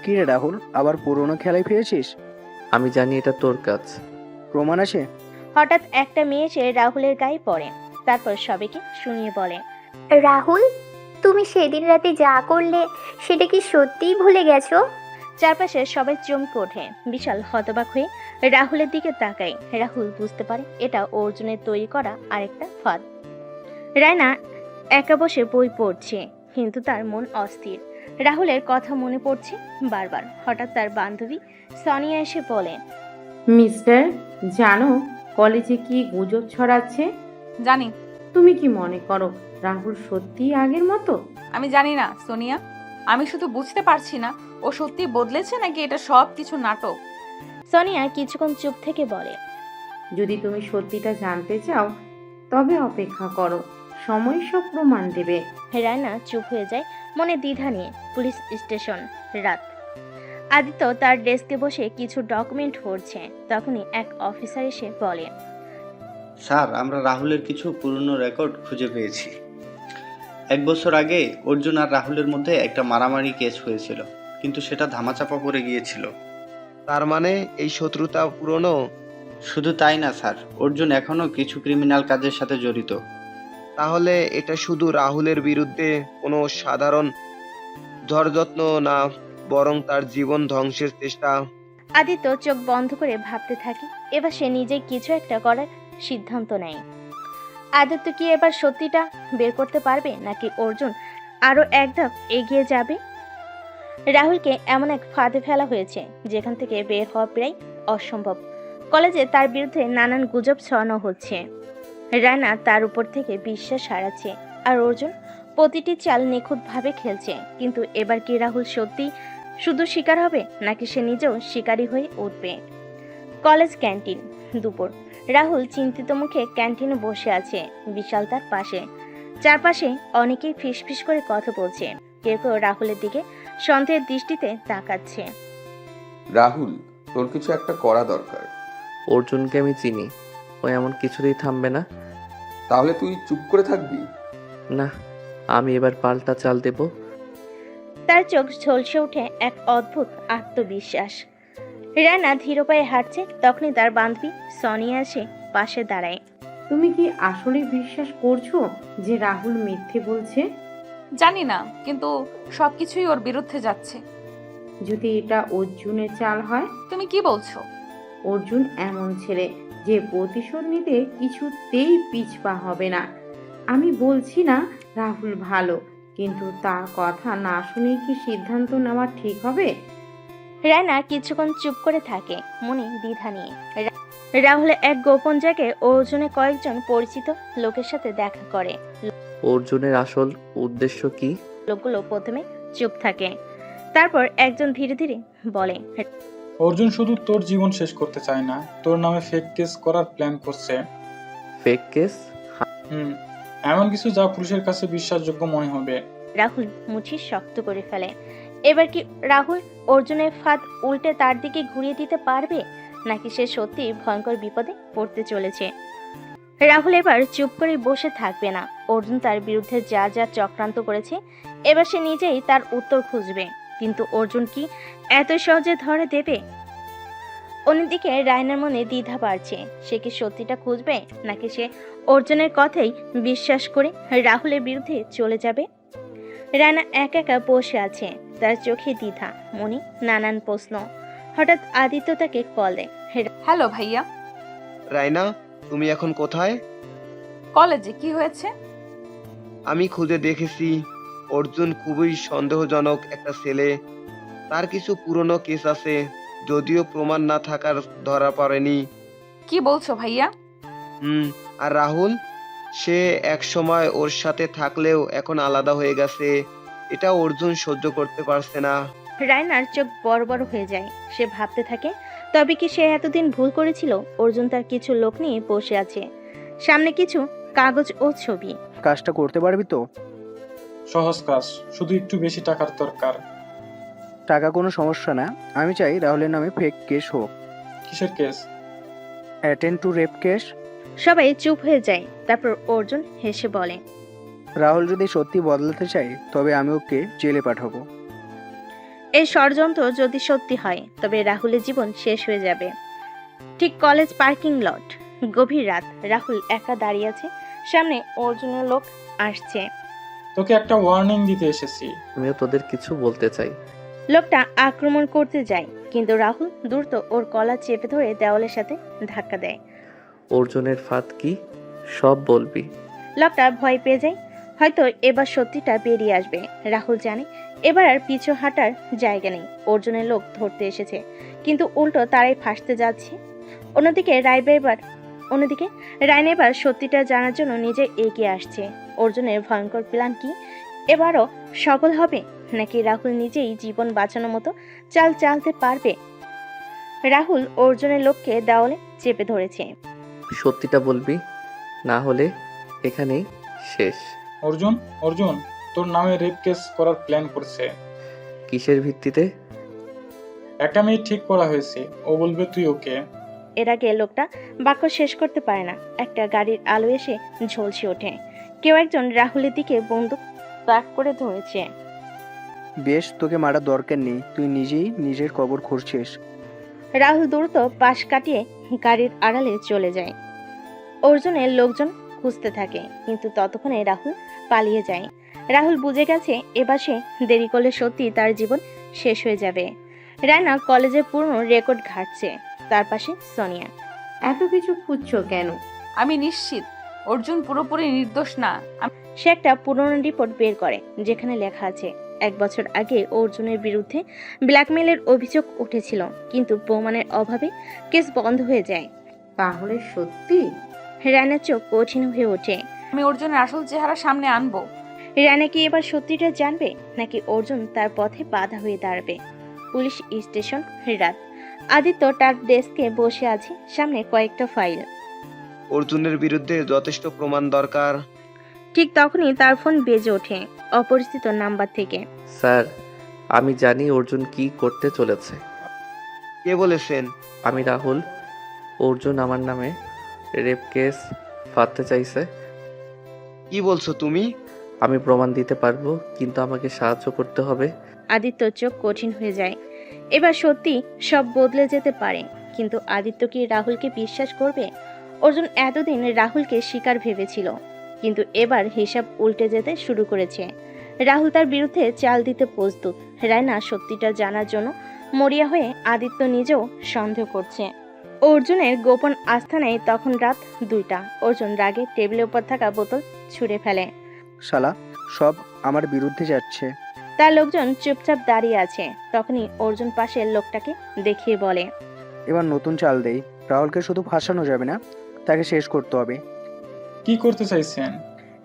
কি রে রাহুল, আবার পুরোনো খেলায় ফিরেছিস? আমি জানি এটা তোর কাজ। প্রমাণ আছে? হঠাৎ একটা মেয়ে এসে রাহুলের গায়ে পড়ে, তারপর সবাইকে শুনিয়ে বলে, রাহুল, তুমি সেদিন রাতে যা করলে সেটা কি সত্যিই ভুলে গেছো? চারপাশে সবাই চমকে ওঠে। বিশাল হতবাক হয়ে রাহুলের দিকে তাকায়। রাহুল বুঝতে পারে এটা অর্জুনের তৈরি করা আরেকটা ফাঁদ। রায়না একা বসে বই পড়ছে, কিন্তু তার মন অস্থির। রাহুলের কথা মনে পড়ছে বারবার। হঠাৎ তার বান্ধবী সোনিয়া এসে বলে, মিস্টার, জানো কলেজে কি গুজব ছড়াচ্ছে? জানি। তুমি কি মনে করো রাহুল সত্যিই আগের মতো? আমি জানি না সোনিয়া, আমি শুধু বুঝতে পারছি না ও সত্যি বদলেছে নাকি এটা সব কিছু নাটক। সোনিয়া কিছুক্ষণ চুপ থেকে বলে, যদি তুমি সত্যিটা জানতে চাও তবে অপেক্ষা করো, সময় সব প্রমাণ দেবে। রায়না চুপ হয়ে যায়, মনে দ্বিধা নিয়ে। পুলিশ স্টেশন, রাত। আদিত্য তার ডেস্কে বসে কিছু ডকুমেন্ট পড়ছে। তখনই এক অফিসার এসে বলে, স্যার, আমরা রাহুলের কিছু পুরনো রেকর্ড খুঁজে পেয়েছি। 1 বছর আগে অর্জুন আর রাহুলের মধ্যে একটা মারামারি কেস হয়েছিল, কিন্তু সেটা ধামাচাপা পড়ে গিয়েছিল। তার মানে এই শত্রুতা পুরনো? শুধু তাই না স্যার, অর্জুন এখনো কিছু ক্রিমিনাল কাজের সাথে জড়িত। তাহলে এটা শুধু রাহুলের বিরুদ্ধে কোনো সাধারণ ধরযত্ন না, বরং তার জীবন ধ্বংসের চেষ্টা। আদিত্য চোখ বন্ধ করে ভাবতে থাকে। এবার সে নিজেই কিছু একটা করার সিদ্ধান্ত নেয়। আদিত্য কি এবার সত্যিটা বের করতে পারবে, নাকি অর্জুন আরো এক ধাপ এগিয়ে যাবে? রাহুলকে এমন এক ফাঁদে ফেলা হয়েছে যেখান থেকে বের হওয়া প্রায় অসম্ভব। কলেজে তার বিরুদ্ধে নানান গুজব ছড়ানো হচ্ছে। রানা তার উপর থেকে বিশ্বাস হারাচ্ছে, আর অর্জুন প্রতিটি চাল নিখুঁতভাবে খেলছে। কিন্তু এবার কি রাহুল সত্যি শুধু শিকার হবে, নাকি সে নিজেও শিকারী হয়ে উঠবে? কলেজ ক্যান্টিন, দুপুর। রাহুল চিন্তিত মুখে ক্যান্টিনে বসে আছে, বিশাল তার পাশে। চারপাশে অনেকেই ফিসফিস করে কথা বলছে, কেউ কেউ রাহুলের দিকে সন্দেহের দৃষ্টিতে তাকাচ্ছে। রাহুল, তোর কিছু একটা করা দরকার। অর্জুনকে আমি চিনি, ও এমন কিছুতেই থামবে না। তাহলে তুই চুপ করে থাকবি? না, আমি এবার পাল্টা চাল দেব। তার চোখ ঝলসে ওঠে এক অদ্ভুত আত্মবিশ্বাস। রানা ধীর পায়ে হাঁটছে। তখনই তার বান্ধবী সোনিয়া এসে পাশে দাঁড়ায়। তুমি কি আসলে বিশ্বাস করছো যে রাহুল মিথ্যে বলছে? জানি না, কিন্তু সবকিছুই ওর বিরুদ্ধে যাচ্ছে। যদি এটা অর্জুনের চাল হয়? তুমি কি বলছো? অর্জুন এমন ছেলে যে প্রতিশোধ নিতে কিছুতেই পিছপা হবে না। আমি বলছি না রাহুল ভালো, কিন্তু তার কথা না শুনে কি সিদ্ধান্ত নেওয়া ঠিক হবে? রানা কিছুক্ষণ চুপ করে থাকে, মনে দ্বিধা নিয়ে। রাহুল এক গোপন জায়গায় অর্জুনের কয়েকজন পরিচিত লোকের সাথে দেখা করে। অর্জুনের আসল উদ্দেশ্য কি? লোকগুলো প্রথমে চুপ থাকে, তারপর একজন ধীরে ধীরে বলে, অর্জুন শুধু তোর জীবন শেষ করতে চায় না, তোর নামে ফেক কেস করার প্ল্যান করছে। Fake case? এমন কিছু যা পুলিশের কাছে বিশ্বাসযোগ্য মনে হবে। রাহুল মুঠি শক্ত করে ফেলে। এবার কি রাহুল অর্জুনের ফাঁদ উল্টে তার দিকে ঘুরিয়ে দিতে পারবে, নাকি সে সত্যি ভয়ঙ্কর বিপদে পড়তে চলেছে? রাহুল এবার চুপ করে বসে থাকবে না। অর্জুন তার বিরুদ্ধে যা যা চক্রান্ত করেছে, এবার সে নিজেই তার উত্তর খুঁজবে। কিন্তু অর্জুন কি এত সহজে ধরে দেবে? অন্যদিকে রায়নার মনে দ্বিধা বাড়ছে। সে কি সত্যিটা খুঁজবে, নাকি সে অর্জুনের কথাই বিশ্বাস করে রাহুলের বিরুদ্ধে চলে যাবে? রায়না একা একা বসে আছে, তার চোখে দ্বিধা, মনে নানান প্রশ্ন। হঠাৎ আদিত্য তাকে কল দেয়। হ্যালো ভাইয়া। রায়না, তুমি এখন কোথায়? কলেজে। কি হয়েছে? আমি খুঁজে দেখেছি অর্জুন খুবই সন্দেহজনক একটা ছেলে। তার কিছু পুরনো কেস আছে, যদিও প্রমাণ না থাকার ধরা পড়েনি। কি বলছো ভাইয়া? আর রাহুল, সে এক সময় ওর সাথে থাকলেও এখন আলাদা হয়ে গেছে। এটা অর্জুন সহ্য করতে পারছে না। রায়নার চোখ বড় বড় হয়ে যায়। সে ভাবতে থাকে তবে কি সে এতদিন ভুল করেছিল? অর্জুন তার কিছু লোক নিয়ে বসে আছে, সামনে কিছু কাগজ ও ছবি। কাজটা করতে পারবি তো? সহজ কাজ, শুধু একটু বেশি টাকার দরকার। টাকা কোনো সমস্যা না, আমি চাই রাহুলের নামে ফেক কেস হোক। কিসের case? Attend two rape case. সবাই চুপ হয়ে যায়। তারপর অর্জুন হেসে বলে, রাহুল যদি সত্যি বদলাতে চায় তবে আমি ওকে জেলে পাঠাবো। এই ষড়যন্ত্র যদি সত্যি হয় তবে রাহুলের জীবন শেষ হয়ে যাবে। ঠিক কলেজ পার্কিং লট, গভীর রাত, রাহুল একা দাঁড়িয়ে আছে, সামনে অর্জুনের লোক আসছে। তোকে একটা ওয়ার্নিং দিতে এসেছি। আমিও তোদের কিছু বলতে চাই। লোকটা আক্রমণ করতে যায়, কিন্তু রাহুল দ্রুত ওর কলা চেপে ধরে দেওয়ালের সাথে ধাক্কা দেয়। অর্জুনের ফাঁদ কি সব বলবি? লোকটা ভয় পেয়ে যায়, হয়তো এবার সত্যিটা বেরিয়ে আসবে। রাহুল জানে এবার আর পিছু হাঁটার জায়গা নেই। অর্জুনের লোক ধরতে এসেছে, কিন্তু উল্টো তারাই ফাঁসতে যাচ্ছে। অন্যদিকে রায়না এবার সত্যিটা জানার জন্য নিজে এগিয়ে আসছে। অর্জুনের ভয়ঙ্কর প্ল্যান কি এবারও সফল হবে, নাকি রাহুল নিজেই জীবন বাঁচানোর মতো চাল চালতে পারবে? রাহুল অর্জুনের লোককে দেওয়ালে চেপে ধরেছে। সত্যিটা বলবি, না হলে এখানেই শেষ। অর্জুন, অর্জুন তোর নামে রেপ কেস করার প্ল্যান করছে। কিসের ভিত্তিতে? একটা মেয়ে ঠিক করা হয়েছে, ও বলবে তুই ওকে। এর আগে লোকটা বাক্য শেষ করতে পারে না, একটা গাড়ির আলো এসে ঝলসে ওঠে। কেউ একজন রাহুলের দিকে বন্দুক তাক করে ধরেছে। বেশ, তোকে মারার দরকার নেই, তুই নিজেই নিজের কবর খুঁড়ছিস। রাহুল দ্রুত পাশ কাটিয়ে গাড়ির আড়ালে চলে যায়। অর্জুনের লোকজন খুঁজতে থাকে, কিন্তু ততক্ষণে রাহুল পালিয়ে যায়। রাহুল বুঝে গেছে এবার সে দেরি করলে সত্যি তার জীবন শেষ হয়ে যাবে। রায়না কলেজের পুরনো রেকর্ড ঘাটছে, তার পাশে সোনিয়া। এত কিছু খুঁজছো কেন? আমি নিশ্চিত অর্জুন পুরোপুরি নির্দোষ না। সে একটা পুরনো রিপোর্ট বের করে, যেখানে লেখা আছে 1 বছর আগে অর্জুনের বিরুদ্ধে ব্ল্যাকমেলের অভিযোগ উঠেছিল, কিন্তু প্রমাণের অভাবে কেস বন্ধ হয়ে যায়। তাহলে সত্যি? রায়নার চোখ কঠিন হয়ে ওঠে। আমি অর্জুনের আসল চেহারা সামনে আনবো। রায়না কি এবার সত্যিটা জানবে, নাকি অর্জুন তার পথে বাধা হয়ে দাঁড়াবে? পুলিশ স্টেশন, রাত। আদিত্য তার ডেস্কে বসে আছে, সামনে কয়েকটা ফাইল। অর্জুনের বিরুদ্ধে যথেষ্ট প্রমাণ দরকার। ঠিক তখনই তার ফোন বেজে ওঠে, অপরিচিত নাম্বার থেকে। স্যার, আমি জানি অর্জুন কি করতে চলেছে। কে বলেছেন? আমি রাহুল। অর্জুন আমার নামে রেপ কেস ফাঁদতে চাইছে। কি বলছো তুমি? আমি প্রমাণ দিতে পারবো, কিন্তু আমাকে সাহায্য করতে হবে। আদিত্য চোখ কঠিন হয়ে যায়। এবার সত্যি সব বদলে যেতে পারে, কিন্তু আদিত্য কি রাহুলকে বিশ্বাস করবে? অর্জুন এতদিন রাহুলকে শিকার ভেবেছিল, কিন্তু এবার হিসাব উল্টে যেতে শুরু করেছে। রাহুল তার বিরুদ্ধে চাল দিতে প্রস্তুত। রায়না সত্যিটা জানার জন্য মরিয়া হয়ে আদিত্য নিজেও সন্দেহ করছে। অর্জুনের গোপন আস্থানায় তখন রাত 2টা। অর্জুন রাগে টেবিলের উপর থাকা বোতল ছুঁড়ে ফেলে। শালা, সব আমার বিরুদ্ধে যাচ্ছে। তার লোকজন চুপচাপ দাঁড়িয়ে আছে। তখনই অর্জুন পাশের লোকটাকে দেখিয়ে বলে, এবার নতুন চাল দেই। রাহুলকে শুধু ফাঁসানো যাবে না, তাকে শেষ করতে হবে। কি করতে চাইছেন?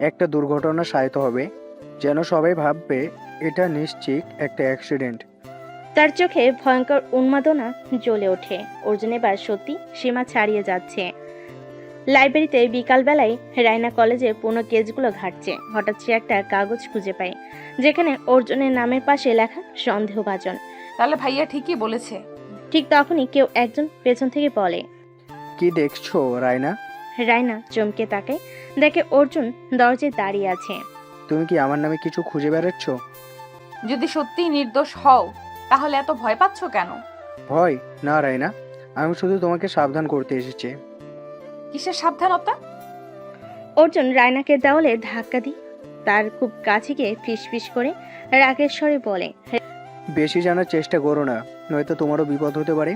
একটা দুর্ঘটনা সাহিত্য হবে, যেন সবাই ভাববে এটা নিশ্চিত একটা অ্যাক্সিডেন্ট। তার চোখে ভয়ঙ্কর উন্মাদনা জ্বলে ওঠে। অর্জুন এবার সত্যি সীমা ছাড়িয়ে যাচ্ছে। লাইব্রেরিতে বিকালবেলায় রায়না কলেজে পুরনো কেসগুলো ঘাটছে। হঠাৎ সে একটা কাগজ খুঁজে পায়, যেখানে অর্জুনের নামের পাশে লেখা সন্দেহভাজন। তাহলে ভাইয়া ঠিকই বলেছে। ঠিক তখনই কেউ একজন পেছন থেকে বলে, কি দেখছো রায়না? রায়না চমকে তাকায়, দেখে অর্জুন দরজায় দাঁড়িয়ে আছে। তুমি কি আমার নামে কিছু খুঁজে বেড়াচ্ছ? যদি সত্যিই নির্দোষ হও তাহলে এত ভয় পাচ্ছ কেন? ভয় না রায়না, আমি শুধু তোমাকে সাবধান করতে এসেছি। কিসের সাবধানতা? অর্জুন রায়নাকে দেওয়ালে ধাক্কা দিয়ে তার খুব কাছে গিয়ে ফিসফিস করে রাগের স্বরে বলে, বেশি জানার চেষ্টা করো না, নয়তো তোমারও বিপদ হতে পারে।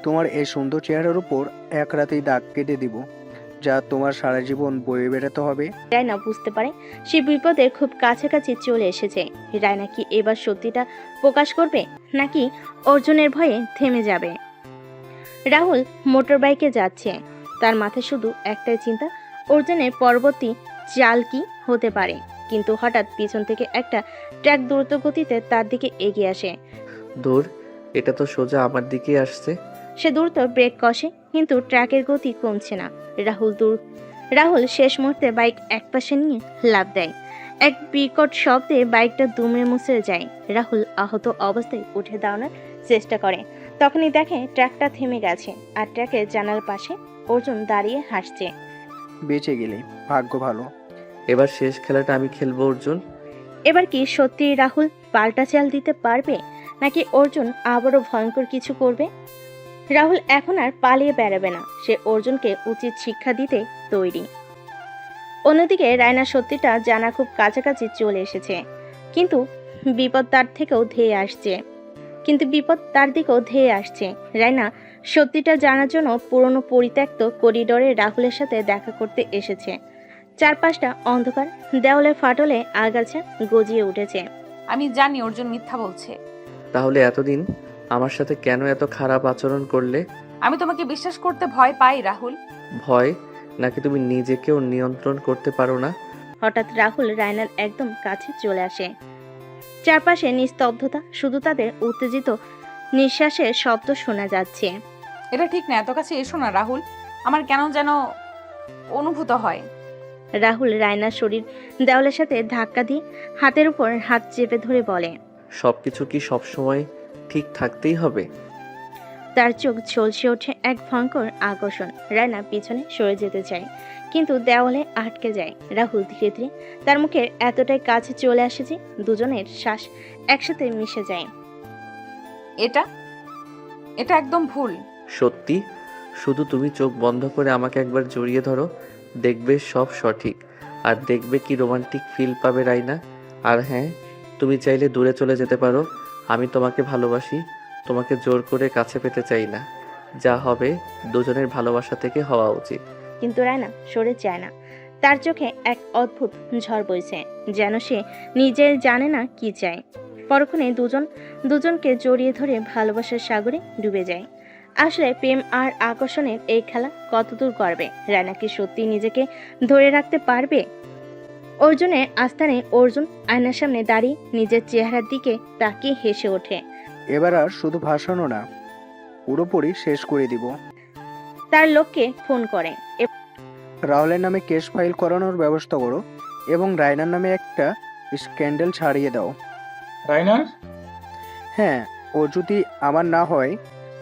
তোমার এই সুন্দর চেহারার উপর এক রাতেই দাগ কেটে দিব, যা তোমার সারা জীবন বয়ে বেড়াতে হবে। রায়না বুঝতে পারে সে বিপদের খুব কাছাকাছি চলে এসেছে। রায়না কি এবার সত্যিটা প্রকাশ করবে, নাকি অর্জুনের ভয়ে থেমে যাবে? রাহুল মোটর বাইকে যাচ্ছে, তার মাথায় শুধু একটাই চিন্তা, অর্জুনের পরবর্তী চাল কি হতে পারে। কিন্তু হঠাৎ পিছন থেকে একটা ট্রাক দ্রুত গতিতে তার দিকে এগিয়ে আসে। দূর, এটা তো সোজা আমার দিকে আসছে। সে দ্রুত ব্রেক কষে, কিন্তু ট্রাকের গতি কমছে না। রাহুল শেষ মুহূর্তে বাইক একপাশে নিয়ে লাফ দেয়। এক বিকট শব্দে বাইকটা দুমড়ে মুচড়ে যায়। রাহুল আহত অবস্থায় উঠে দাঁড়ানোর চেষ্টা করে, তখনই দেখে ট্রাকটা থেমে গেছে আর ট্রাকের জানালার পাশে অর্জুন দাঁড়িয়ে হাসছে। বেঁচে গেলে ভাগ্য ভালো। এবার শেষ খেলাটা আমি খেলবো অর্জুন। এবার কি সত্যি রাহুল পাল্টা চাল দিতে পারবে, নাকি অর্জুন আবারও ভয়ঙ্কর কিছু করবে? রাহুল এখন আর পালিয়ে বেড়াবে না, সে অর্জুনকে উচিত শিক্ষা দিতে তৈরি। অন্যদিকে রায়না সত্যিটা জানা খুব কাছাকাছি চলে এসেছে, কিন্তু বিপদ তার দিকেও ধেয়ে আসছে। রায়না সত্যিটা জানার জন্য পুরনো পরিত্যক্ত করিডোরে রাহুলের সাথে দেখা করতে এসেছে। চারপাশটা অন্ধকার, দেওয়ালের ফাটলে আগাছা গজিয়ে উঠেছে। আমি জানি অর্জুন মিথ্যা বলছে। তাহলে এতদিন আমার সাথে কেন এত খারাপ আচরণ করলে? আমি তোমাকে বিশ্বাস করতে ভয় পাই রাহুল। ভয়? নাকি তুমি নিজেকেও নিয়ন্ত্রণ করতে পারো না? হঠাৎ রাহুল রায়নার একদম কাছে চলে আসে। চারপাশে নিস্তব্ধতা, শুধু তাদের উত্তেজিত নিঃশ্বাসের শব্দ শোনা যাচ্ছে। এটা ঠিক না, এত কাছে এসো না রাহুল, আমার কেন যেন অনুভূত হয়। রাহুল রায়নার শরীর দেওয়ালের সাথে ধাক্কা দিয়ে হাতের উপর হাত চেপে ধরে বলে, সবকিছু কি সবসময় ঠিক থাকতেই হবে? তার চোখ ঝলসে ওঠে এক ভয়ঙ্কর আকর্ষণ। রায়না পিছনে সরে যেতে চায়, কিন্তু দেওয়ালে আটকে যায়। রাহুল ধীরে ধীরে তার মুখের এতটাই কাছে চলে আসে যে দুজনের শ্বাস একসাথে মিশে যায়। এটা একদম ভুল। সত্যি? শুধু তুমি চোখ বন্ধ করে আমাকে একবার জড়িয়ে ধরো, দেখবে সব সঠিক। আর দেখবে কি রোমান্টিক ফিল পাবে রাইনা। আর হ্যাঁ, তুমি চাইলে দূরে চলে যেতে পারো। আমি তোমাকে ভালোবাসি, তোমাকে জোর করে কাছে পেতে চাই না। যা হবে দুজনের ভালোবাসা থেকে হওয়া উচিত। কিন্তু রায়না সরে যায় না। তার চোখে এক অদ্ভুত ঝড় বইছে, যেন সে নিজে জানে না কি চায়। পরক্ষণে দুজনকে জড়িয়ে ধরে ভালোবাসার সাগরে ডুবে যায়। আসলে প্রেম আর আকর্ষণের এই খেলা কতদূর করবে? রায়না কি সত্যি নিজেকে ধরে রাখতে পারবে? অর্জুনের আস্থানে অর্জুন আয়নার সামনে দাঁড়িয়ে নিজের চেহারার দিকে তাকিয়ে হেসে ওঠে। এবার আর শুধু ভাসানো না, পুরোপুরি শেষ করে দিব। তার লোককে ফোন করে, রাহুলের নামে কেস ফাইল করানোর ব্যবস্থা করো এবং রায়নার নামে একটা স্ক্যান্ডেল ছাড়িয়ে দাও। রাইনার? হ্যাঁ, ও যদি আমার না হয়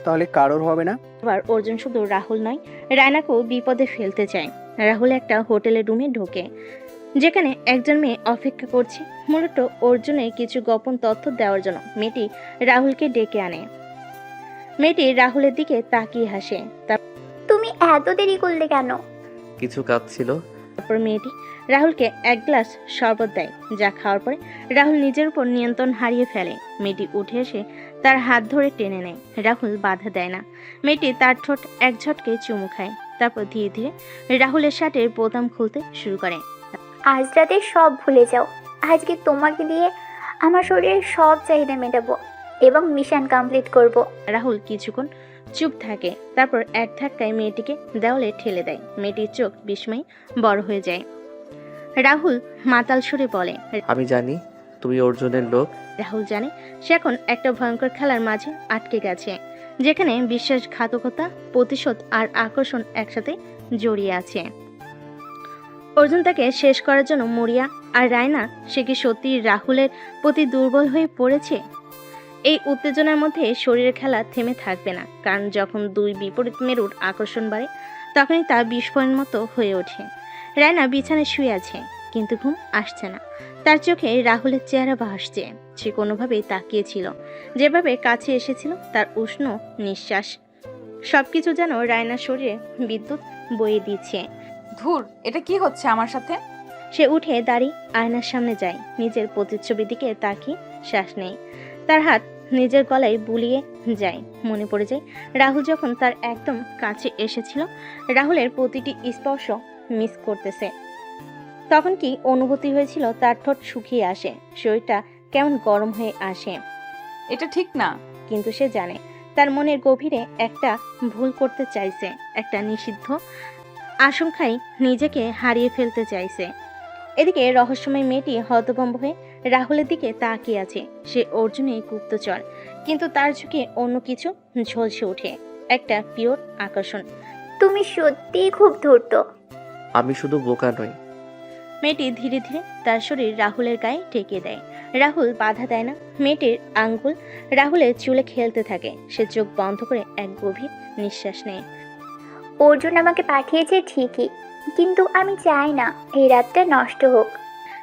তাহলে কারোর হবে না। এবার অর্জুন শুধু রাহুল নয়, রায়নাকেও বিপদে ফেলতে চায়। রাহুল একটা হোটেলের রুমে ঢোকে, যেখানে একজন মেয়ে অপেক্ষা করছে, মূলত অর্জুনের কিছু গোপন তথ্য দেওয়ার জন্য। মেয়েটি রাহুলকে ডেকে আনে। মেয়েটি রাহুলের দিকে তাকিয়ে হাসে। তুমি এত দেরি করলে কেন? কিছু কাজ ছিল। তারপর মেয়েটি রাহুলকে এক গ্লাস শরবত দেয়, যা খাওয়ার পরে রাহুল নিজের উপর নিয়ন্ত্রণ হারিয়ে ফেলে। মেয়েটি উঠে এসে তার হাত ধরে টেনে নেয়। রাহুল বাধা দেয় না। মেয়েটি তার ঠোঁট এক ঝটকে চুমু খায়, তারপর ধীরে ধীরে রাহুলের শার্টের বোতাম খুলতে শুরু করে। আজ রাতে সব ভুলে যাও। আজকে তোমাকে দিয়ে আমার শরীরের সব চাহিদা মেটাবো এবং মিশন কমপ্লিট করব। রাহুল কিছুক্ষণ চুপ থাকে, তারপর এক ধাক্কায় মেয়েটিকে দেওয়ালে ঠেলে দেয়। মেয়েটির চোখ বিস্ময়ে বড় হয়ে যায়। রাহুল মাতাল সুরে বলে, আমি জানি তুমি অর্জুনের লোক। রাহুল জানে সে এখন একটা ভয়ঙ্কর খেলার মাঝে আটকে গেছে, যেখানে বিশ্বাসঘাতকতা, প্রতিশোধ আর আকর্ষণ একসাথে জড়িয়ে আছে। অর্জুন তাকে শেষ করার জন্য মরিয়া, আর রায়না সে কি সত্যি রাহুলের প্রতি দুর্বল হয়ে পড়েছে? এই উত্তেজনার মধ্যে শরীরের খেলা থেমে থাকবে না, কারণ যখন দুই বিপরীত মেরুর আকর্ষণ বাড়ে তখনই তা বিস্ফোরণ মতো হয়ে ওঠে। রায়না বিছানায় শুয়ে আছে, কিন্তু ঘুম আসছে না। তার চোখে রাহুলের চেহারা ভাসছে। সে কোনোভাবেই তাকিয়েছিল, যেভাবে কাছে এসেছিল তার উষ্ণ নিঃশ্বাস। সবকিছু যেন রায়নার শরীরে বিদ্যুৎ বয়ে দিচ্ছে। ধুর, এটা কি হচ্ছে আমার সাথে? সে উঠে দাঁড়িয়ে আয়নার সামনে যায়, নিজের প্রতিচ্ছবির দিকে তাকিয়ে শ্বাস নেয়। তার হাত নিজের গলায় বুলিয়ে যায়। মনে পড়ে যায় রাহুল যখন তার একদম কাছে এসেছিল, রাহুলের প্রতিটি স্পর্শ মিস করতেছে। তখন কি অনুভূতি হয়েছিল? তার ঠোঁট শুকিয়ে আসে, শরীরটা কেমন গরম হয়ে আসে। এটা ঠিক না। কিন্তু সে জানে তার মনের গভীরে একটা ভুল করতে চাইছে, একটা নিষিদ্ধ আশঙ্কায় নিজেকে হারিয়ে ফেলতে চাইছে। এদিকে রহস্যময় মেয়েটি হতভম্ব হয়ে রাহুলের দিকে তাকিয়ে আছে। সে অর্জুনের গুপ্তচর, কিন্তু তার চোখে অন্য কিছু ঝলসে ওঠে। একটা পিওর আকর্ষণ। তুমি সত্যিই খুব ধূর্ত। আমি শুধু বোকা নই। মেয়েটি ধীরে ধীরে তার শরীর রাহুলের গায়ে ঠেকিয়ে দেয়। রাহুল বাধা দেয় না। মেয়েটির আঙ্গুল রাহুলের চুলে খেলতে থাকে। সে চোখ বন্ধ করে এক গভীর নিঃশ্বাস নেয়। অর্জুন আমাকে পাঠিয়েছে ঠিকই, কিন্তু আমি চাই না এই রাতটা নষ্ট হোক।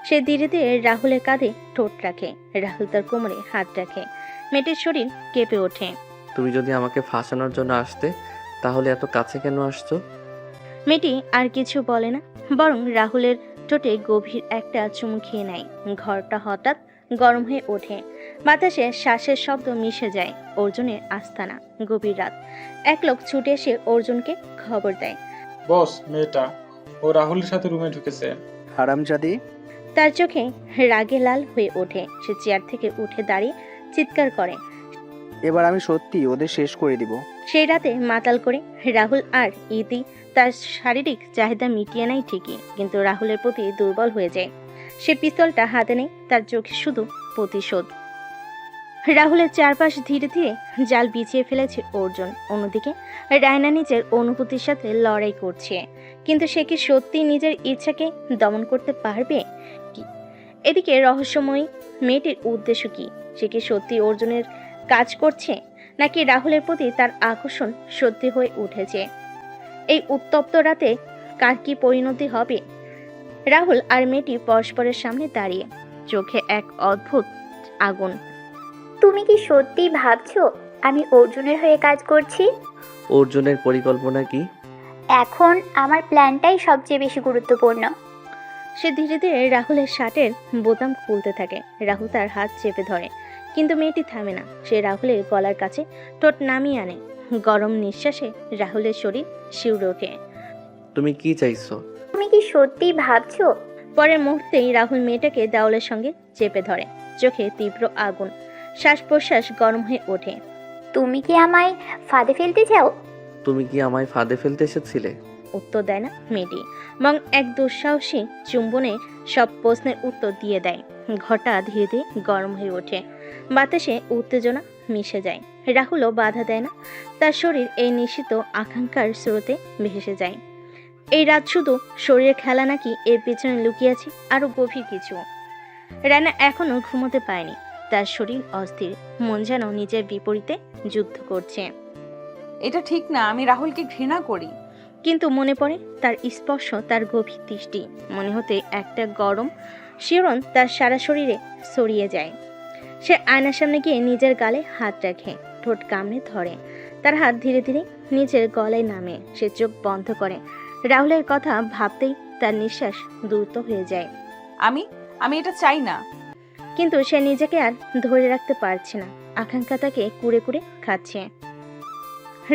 সে ধীরে ধীরে রাহুলের কাঁধে ঠোঁট রাখে। রাহুল তার কোমরে হাত রাখে। মেয়েটির শরীর কেঁপে ওঠে। তুমি যদি আমাকে ফাঁসানোর জন্য আসতে তাহলে এত কাছে কেন আসছো? মেয়েটি আর কিছু বলে না, বরং রাহুলের ঠোঁটে গভীর একটা চুমু খেয়ে নেয়। ঘরটা হঠাৎ গরম হয়ে ওঠে। বাতাসে শ্বাসের শব্দ মিশে যায়। অর্জুনের আস্তানা। গভীর রাত। এক লোক ছুটে এসে অর্জুনকে খবর দেয়। বস, মেয়েটা ও রাহুলের সাথে রুমে ঢুকেছে। হারামজাদি! তার চোখে রাগে লাল হয়ে ওঠে। সে চেয়ার থেকে উঠে দাঁড়িয়ে চিৎকার করে। এবার আমি সত্যি ওদের শেষ করে দিব। সেই রাতে মাতাল করে রাহুল আর ইতি তার শারীরিক চাহিদা মিটিয়ে নেয় ঠিকই, কিন্তু রাহুলের প্রতি দুর্বল হয়ে যায়। সে পিস্তলটা হাতে নেয়। তার চোখে শুধু প্রতিশোধ। রাহুলের চারপাশ ধীরে ধীরে জাল বিছিয়ে ফেলেছে অর্জুন। অন্যদিকে রায়না নিজের অনুভূতির সাথে লড়াই করছে, কিন্তু সে কি সত্যি নিজের ইচ্ছাকে দমন করতে পারবে কি? এদিকে রহস্যময়ী মেয়েটির উদ্দেশ্য কি? সে কি সত্যি অর্জুনের কাজ করছে, নাকি রাহুলের প্রতি তার আকর্ষণ সত্যি হয়ে উঠেছে? এই উত্তপ্ত রাতে কার কি পরিণতি হবে? রাহুল আর মেয়েটি পরস্পরের সামনে দাঁড়িয়ে, চোখে এক অদ্ভুত আগুন। তুমি কি সত্যি ভাবছো আমি অর্জুনের হয়ে কাজ করছি? অর্জুনের পরিকল্পনা কি? এখন আমার প্ল্যানটাই সবচেয়ে বেশি গুরুত্বপূর্ণ। সে ধীরে ধীরে রাহুলের শার্টের বোতাম খুলতে থাকে। রাহুল তার হাত চেপে ধরে, কিন্তু মেয়েটি থামে না। সে রাহুলের গলার কাছে ঠোঁট নামিয়ে আনে। গরম নিঃশ্বাসে রাহুলের শরীর শিউরে ওঠে। তুমি কি চাইছো? তুমি কি সত্যি ভাবছো? পরের মুহূর্তেই রাহুল মেয়েটাকে দেওয়ালের সঙ্গে চেপে ধরে। চোখে তীব্র আগুন। শ্বাস প্রশ্বাস গরম হয়ে ওঠে। তুমি কি আমায় ফাঁদে ফেলতে চাও? তুমি কি আমায় ফাঁদে ফেলতে এসেছিলে? উত্তর দেয় না মেয়েটি, বরং এক দুঃসাহসী চুম্বনে সব প্রশ্নের উত্তর দিয়ে দেয়। ঘরটা ধীরে ধীরে গরম হয়ে ওঠে। বাতাসে উত্তেজনা মিশে যায়। রাহুলও বাধা দেয় না। তার শরীর এই নিশ্চিত আকাঙ্ক্ষার স্রোতে ভেসে যায়। এই রাত শুধু শরীরের খেলা নাকি এর পেছনে লুকিয়েছে আরো গভীর কিছু? রানা এখনো ঘুমোতে পায়নি। তার শরীর অস্থির, মন যেন নিজের বিপরীতে যুদ্ধ করছে। এটা ঠিক না, আমি রাহুলকে ঘৃণা করি। কিন্তু মনে পড়ে তার স্পর্শ, তার গভীর দৃষ্টি। মনে হতে একটা গরম শিহরণ তার সারা শরীরে ছড়িয়ে যায়। সে আয়নার সামনে গিয়ে নিজের গালে হাত রাখে, ঠোঁট কামড়ে ধরে। তার হাত ধীরে ধীরে নিজের গলায় নামে। সে চোখ বন্ধ করে। রাহুলের কথা ভাবতেই তার নিঃশ্বাস দ্রুত হয়ে যায়। আমি এটা চাই না। কিন্তু সে নিজেকে আর ধরে রাখতে পারছে না। আকাঙ্ক্ষা তাকে কুড়ে কুড়ে খাচ্ছে।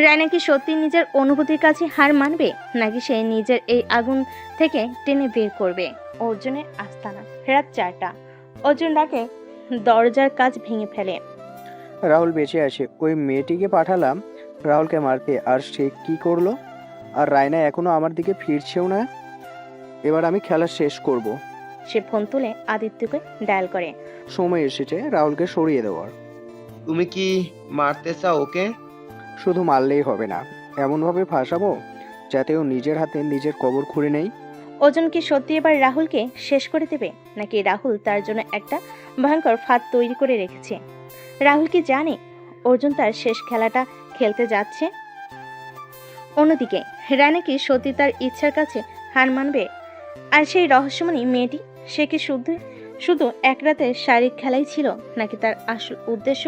রায়না কি সত্যি নিজের অনুভূতির কাছে হার মানবে, নাকি সে নিজের এই আগুন থেকে টেনে বের করবে? অর্জুনের আস্তানা। রাত 4টা। অর্জুন ডাকে দরজার কাজ ভেঙে ফেলে। রাহুল বেঁচে আছে। ওই মেয়েটিকে পাঠালাম রাহুলকে মারতে, আর সে কি করলো? আর রায়না এখনো আমার দিকে ফিরছেও না। এবার আমি খেলা শেষ করব। সে ফোন তুলে আদিত্যকে ডায়াল করে। সময় এসেছে রাহুলকে সরিয়ে দেওয়ার। তুমি কি মারতে চাও ওকে? শুধু মারলেই হবে না, এমনভাবে ফাঁসাবো যাতে ও নিজের হাতে নিজের কবর খুঁড়ে নেই। অর্জুন কি সত্যি এবার রাহুলকে শেষ করে দেবে, নাকি রাহুল তার জন্য একটা ভয়ঙ্কর ফাঁদ তৈরি করে রেখেছে? রাহুল কি জানে অর্জুন তার শেষ খেলাটা খেলতে যাচ্ছে? অন্যদিকে রায়না কি সত্যি তার ইচ্ছার কাছে হার মানবে? আর সেই রহস্যময়ী মেয়েটি, সে কি শুধু শুধু এক রাতের শারীরিক খেলাই ছিল, নাকি তার আসল উদ্দেশ্য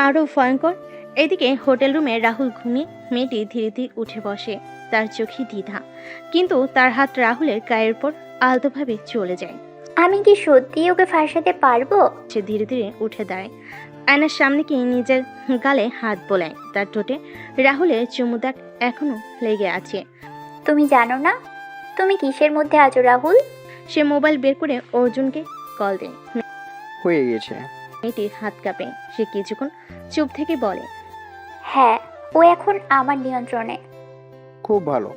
আরো ভয়ঙ্কর? এদিকে হোটেল রুমে রাহুল ঘুমিয়ে, মেয়েটি ধীরে ধীরে উঠে বসে। তার চোখে দ্বিধা, কিন্তু তার হাত রাহুলের গায়ের উপর আলতোভাবে চলে যায়। আমি কি সত্যি ওকে ফাঁসাতে পারবো? সে ধীরে ধীরে উঠে দাঁড়ায়। আয়নার সামনে গিয়ে নিজের গালে হাত বোলায়। তার ঠোঁটে রাহুলের চুমু দাগ এখনো লেগে আছে। তুমি জানো না তুমি কিসের মধ্যে আছো রাহুল? সে মোবাইল বের করে অর্জুনকে কল দেয়। হয়ে গেছে। মেয়েটির হাত কাঁপে। সে কিছুক্ষণ চুপ থেকে বলে, হ্যাঁ, ও এখন আমার নিয়ন্ত্রণে। খুব ভালো,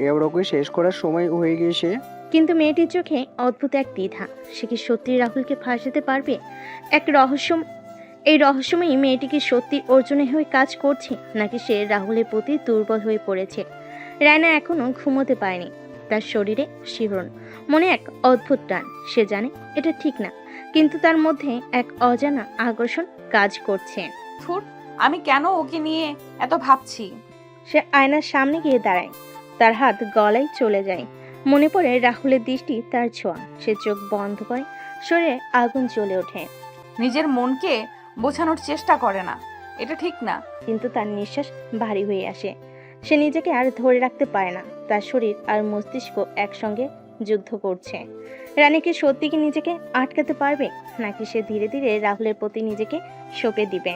এবার ওকে শেষ করার সময় হয়ে গিয়েছে। কিন্তু মেয়েটির চোখে অদ্ভুত এক দ্বিধা। সে কি সত্যি রাহুলকে ফাঁসাতে পারবে? এক রহস্য এই রহস্যময়ী মেয়েটি কি সত্যি অর্জুনের হয়ে কাজ করছে নাকি সে রাহুলের প্রতি দুর্বল হয়ে পড়েছে? রায়না এখনো ঘুমোতে পারেনি। তার শরীরে শিহরণ, মনে এক অদ্ভুত টান। সে জানে এটা ঠিক না, কিন্তু তার মধ্যে এক অজানা আকর্ষণ কাজ করছে। ধুর, আমি কেন ওকে নিয়ে এত ভাবছি? সে আয়নার সামনে গিয়ে দাঁড়ায়, তার হাত গলায় চলে যায়। মনে পড়ে রাহুলের দৃষ্টি, তার ছোঁয়া। সে চোখ বন্ধ করে, শরীরে আগুন জ্বলে ওঠে। নিজের মনকে বোঝানোর চেষ্টা করে না, এটা ঠিক না। কিন্তু তার নিঃশ্বাস ভারী হয়ে আসে। সে নিজেকে আর ধরে রাখতে পারে না। তার শরীর আর মস্তিষ্ক একসঙ্গে যুদ্ধ করছে। রানী কি সত্যি কি নিজেকে আটকাতে পারবে, নাকি সে ধীরে ধীরে রাহুলের প্রতি নিজেকে সঁপে দিবে?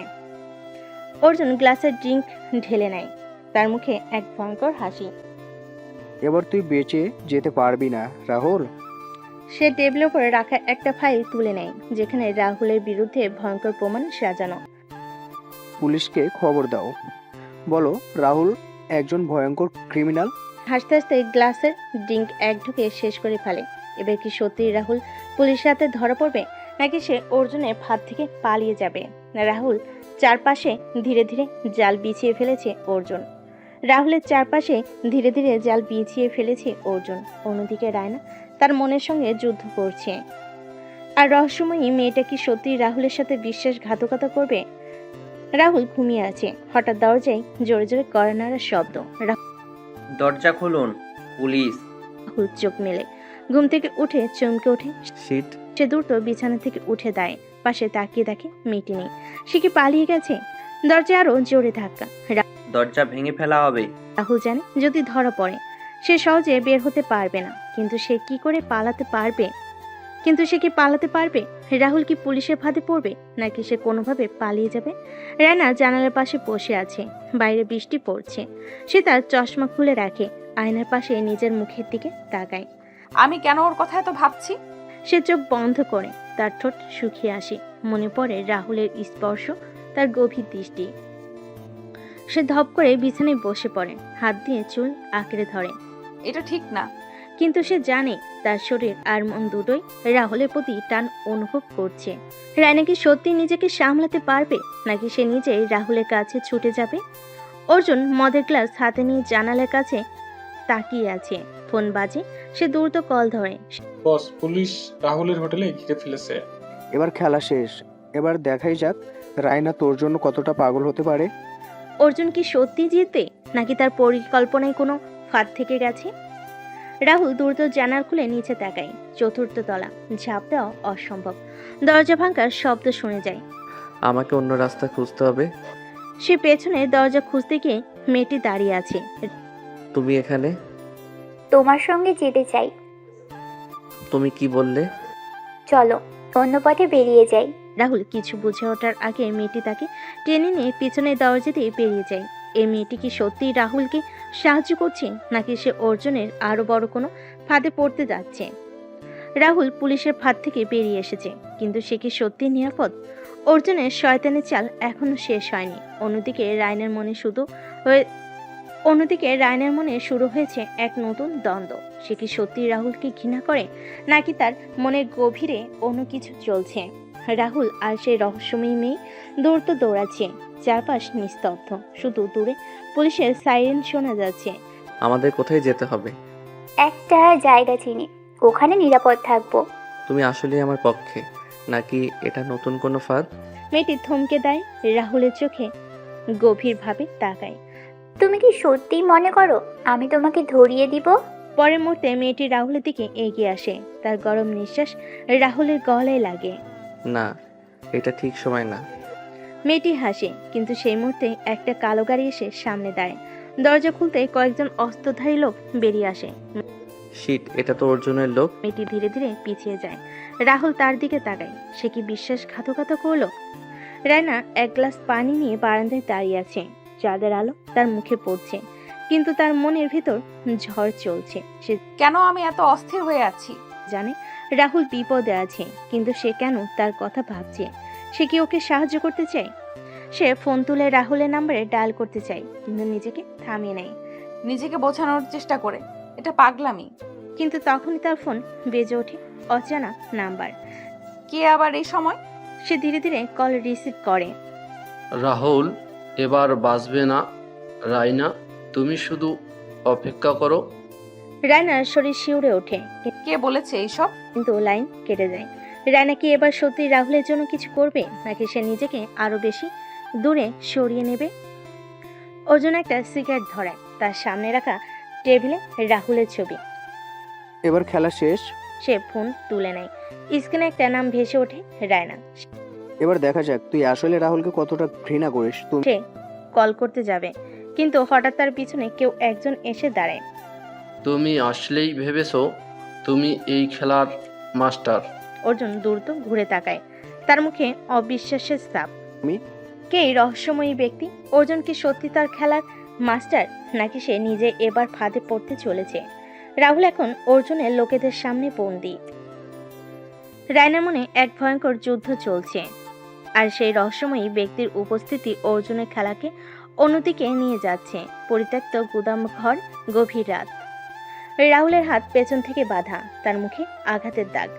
অর্জুন গ্লাসের ড্রিঙ্ক ঢেলে নেয়, তার মুখে এক ভয়ঙ্কর হাসি। এবার তুই বেঁচে যেতে পারবি না রাহুল। সে টেবিলের উপরে রাখা একটা ফাইল তুলে নেয়, যেখানে রাহুলের বিরুদ্ধে ভয়ঙ্কর প্রমাণ সাজানো। পুলিশকে খবর দাও, বলো রাহুল একজন ভয়ঙ্কর ক্রিমিনাল। হাসতে হাসতে গ্লাসের ড্রিঙ্ক এক ঢুকে শেষ করে ফেলে। এবার কি সত্যি রাহুল পুলিশের হাতে ধরা পড়বে, নাকি সে অর্জুনের ফাঁদ থেকে পালিয়ে যাবে? রাহুল চারপাশে ধীরে ধীরে জাল বিছিয়ে ফেলেছে অর্জুন। রাহুলের চারপাশে ধীরে ধীরে জাল বিছিয়ে ফেলেছে অর্জুন। অন্যদিকে রায়না তার মনের সঙ্গে যুদ্ধ করছে। আর রহস্যময়ী মেয়েটা কি সত্যি রাহুলের সাথে বিশ্বাসঘাতকতা করবে? রাহুল ঘুমিয়ে আছে। হঠাৎ দরজায় জোরে জোরে কড়া নাড়ার শব্দ। দরজা খুলুন, পুলিশ। রাহুল চোখ মেলে ঘুম থেকে উঠে চমকে ওঠে। শিট, সে দ্রুত বিছানা থেকে উঠে দাঁড়ায়। পাশে তাকিয়ে দেখে মেয়েটি নেই। সে কি পালিয়ে গেছে? দরজায় আরো জোরে ধাক্কা। দরজা ভেঙে ফেলা হবে। রাহুল জানে যদি ধরা পড়ে সে সহজে বের হতে পারবে না, কিন্তু সে কি পালাতে পারবে? রাহুল কি পুলিশের ফাঁদে পড়বে, নাকি সে কোনোভাবে পালিয়ে যাবে? রায়না জানালার পাশে বসে আছে। বাইরে বৃষ্টি পড়ছে। সে তার চশমা খুলে রাখে, আয়নার পাশে নিজের মুখের দিকে তাকায়। আমি কেন ওর কথা এত ভাবছি? সে চোখ বন্ধ করে, তার ঠোঁট শুকিয়ে আসে। মনে পড়ে রাহুলের স্পর্শ, তার গভীর দৃষ্টি। সে ধপ করে বিছানায় বসে পড়ে, হাত দিয়ে চুল আঁকড়ে ধরে। এটা ঠিক না। কিন্তু সে জানে তার শরীর আর মন দুটোই রাহুলের প্রতি টান অনুভব করছে। রায়না কি সত্যি নিজেকে সামলাতে পারবে, নাকি সে নিজেই রাহুলের কাছে ছুটে যাবে? অর্জুন মদের গ্লাস হাতে নিয়ে জানালার কাছে তাকিয়ে আছে। ফোন বাজে, সে দ্রুত কল ধরে। বস, পুলিশ রাহুলের হোটেলে ঘিরে ফেলেছে। এবার খেলা শেষ, এবার দেখাই যাক রায়না তোর জন্য কতটা পাগল হতে পারে। অর্জুন কি সত্যি জিতবে, নাকি তার পরিকল্পনায় কোনো ফাঁদ থেকে গেছে? রাহুল দ্রুত জানালা খুলে নিচে তাকায়। চতুর্থ তলা, ঝাঁপ দেওয়া অসম্ভব। দরজা ভাঙার শব্দ শুনে যায়। আমাকে অন্য রাস্তা খুঁজতে হবে। সে পেছনে দরজা খুঁজতে গিয়ে মেয়েটি দাঁড়িয়ে আছে। তুমি এখানে? তোমার সঙ্গে যেতে চাই। তুমি কি বললে? চলো অন্য পথে বেরিয়ে যাই। রাহুল কিছু বুঝে ওঠার আগে মেয়েটি তাকে টেনে নিয়ে পিছনের দরজা দিয়ে বেরিয়ে যায়। এই মেয়েটি কি সত্যিই রাহুলকে সাহায্য করছে, নাকি সে অর্জুনের আরো বড় কোনো ফাঁদে পড়তে যাচ্ছে? রাহুল পুলিশের ফাঁদ থেকে বেরিয়ে এসেছে, কিন্তু সে কি সত্যি নিরাপদ? অর্জুনের শয়তানের চাল এখনো শেষ হয়নি। অন্যদিকে রায়নের মনে শুরু হয়েছে এক নতুন দ্বন্দ্ব। সে কি সত্যি রাহুলকে ঘৃণা করে, নাকি তার মনের গভীরে অন্য কিছু চলছে? রাহুল আর সেই রহস্যময়ী মেয়ে দৌড়তে দৌড়াচ্ছে। চারপাশ নিস্তব্ধ, শুধু দূরে পুলিশের সাইরেন শোনা যাচ্ছে। আমাদের কোথায় যেতে হবে? একটা জায়গা চিনি, ওখানে নিরাপদ থাকবো। তুমি আসলে আমার পক্ষে, নাকি এটা নতুন কোনো ফাঁদ? মেয়েটি থমকে দেয়, রাহুলের চোখে গভীরভাবে তাকায়। তুমি কি সত্যিই মনে করো আমি তোমাকে ধরিয়ে দিব? পরের মুহূর্তে মেয়েটি রাহুলের দিকে এগিয়ে আসে। তার গরম নিঃশ্বাস রাহুলের গলায় লাগে। না, এটা ঠিক সময় না। মেয়েটি হাসে, কিন্তু সেই মুহূর্তে একটা কালো গাড়ি এসে সামনে দাঁড়ায়। দরজা খুলতে কয়েকজন অস্ত্রধারী লোক বেরিয়ে আসে। শিট, এটা তো অর্জুনের লোক। মেয়েটি ধীরে ধীরে পিছিয়ে যায়। রাহুল তার দিকে তাকায়। সে কি বিশ্বাসঘাতকতা করলো? রায়না এক গ্লাস পানি নিয়ে বারান্দায় দাঁড়িয়ে আছে। চাঁদের আলো তার মুখে পড়ছে, কিন্তু তার মনের ভিতর ঝড় চলছে। সে কেন আমি এত অস্থির হয়ে আছি? জানে রাহুল বিপদে আছে, কিন্তু সে কেন তার কথা ভাবছে? সে কি ওকে সাহায্য করতে চায়? সে ফোন তুলে রাহুলের নাম্বারে ডায়াল করতে চায়, কিন্তু নিজেকে থামিয়ে নেয়। নিজেকে বোঝানোর চেষ্টা করে এটা পাগলামি। কিন্তু তখনই তার ফোন বেজে ওঠে। অজানা নাম্বার। কে আবার এই সময়? সে ধীরে ধীরে কল রিসিভ করে। রাহুল, এবার বাঁচবে না। রাইনা, তুমি শুধু অপেক্ষা করো। রায়নার শরীর শিউরে ওঠে, কে বলেছে এইসব? কিন্তু লাইন কেটে যায়। রায়না কি এবার সত্যি রাহুলের জন্য কিছু করবে, নাকি সে নিজেকে আরো বেশি দূরে সরিয়ে নেবে? অর্জুন একটা সিগারেট ধরে, তার সামনে রাখা টেবিলে রাহুলের ছবি। এবার খেলা শেষ, সে ফোন তুলে নেয়। স্ক্রিনে একটা নাম ভেসে ওঠে, রায়না। এবার দেখা যাক তুই আসলে রাহুলকে কতটা ঘৃণা করিস। তুমি সে কল করতে যাবে, কিন্তু হঠাৎ তার পিছনে কেউ একজন এসে দাঁড়ায়। তুমি আসলেই ভেবেছো তুমি এই খেলার মাস্টার? অর্জুন দ্রুত ঘুরে তাকায়, তার মুখে অবিশ্বাসের ছাপ। তুমি কে এই রহস্যময়ী ব্যক্তি? অর্জুন কি সত্যি তার খেলার মাস্টার, নাকি সে নিজে এবার ফাঁদে পড়তে চলেছে? রাহুল এখন অর্জুনের লোকেদের সামনে বন্দী। রায়নার মনে এক ভয়ঙ্কর যুদ্ধ চলছে, আর সেই রহস্যময়ী ব্যক্তির উপস্থিতি অর্জুনের খেলাকে অন্যদিকে নিয়ে যাচ্ছে। পরিত্যক্ত গুদাম ঘর, গভীর রাত। রাহুলের হাত পেছন থেকে বাঁধা, তার মুখে আঘাতের দাগ।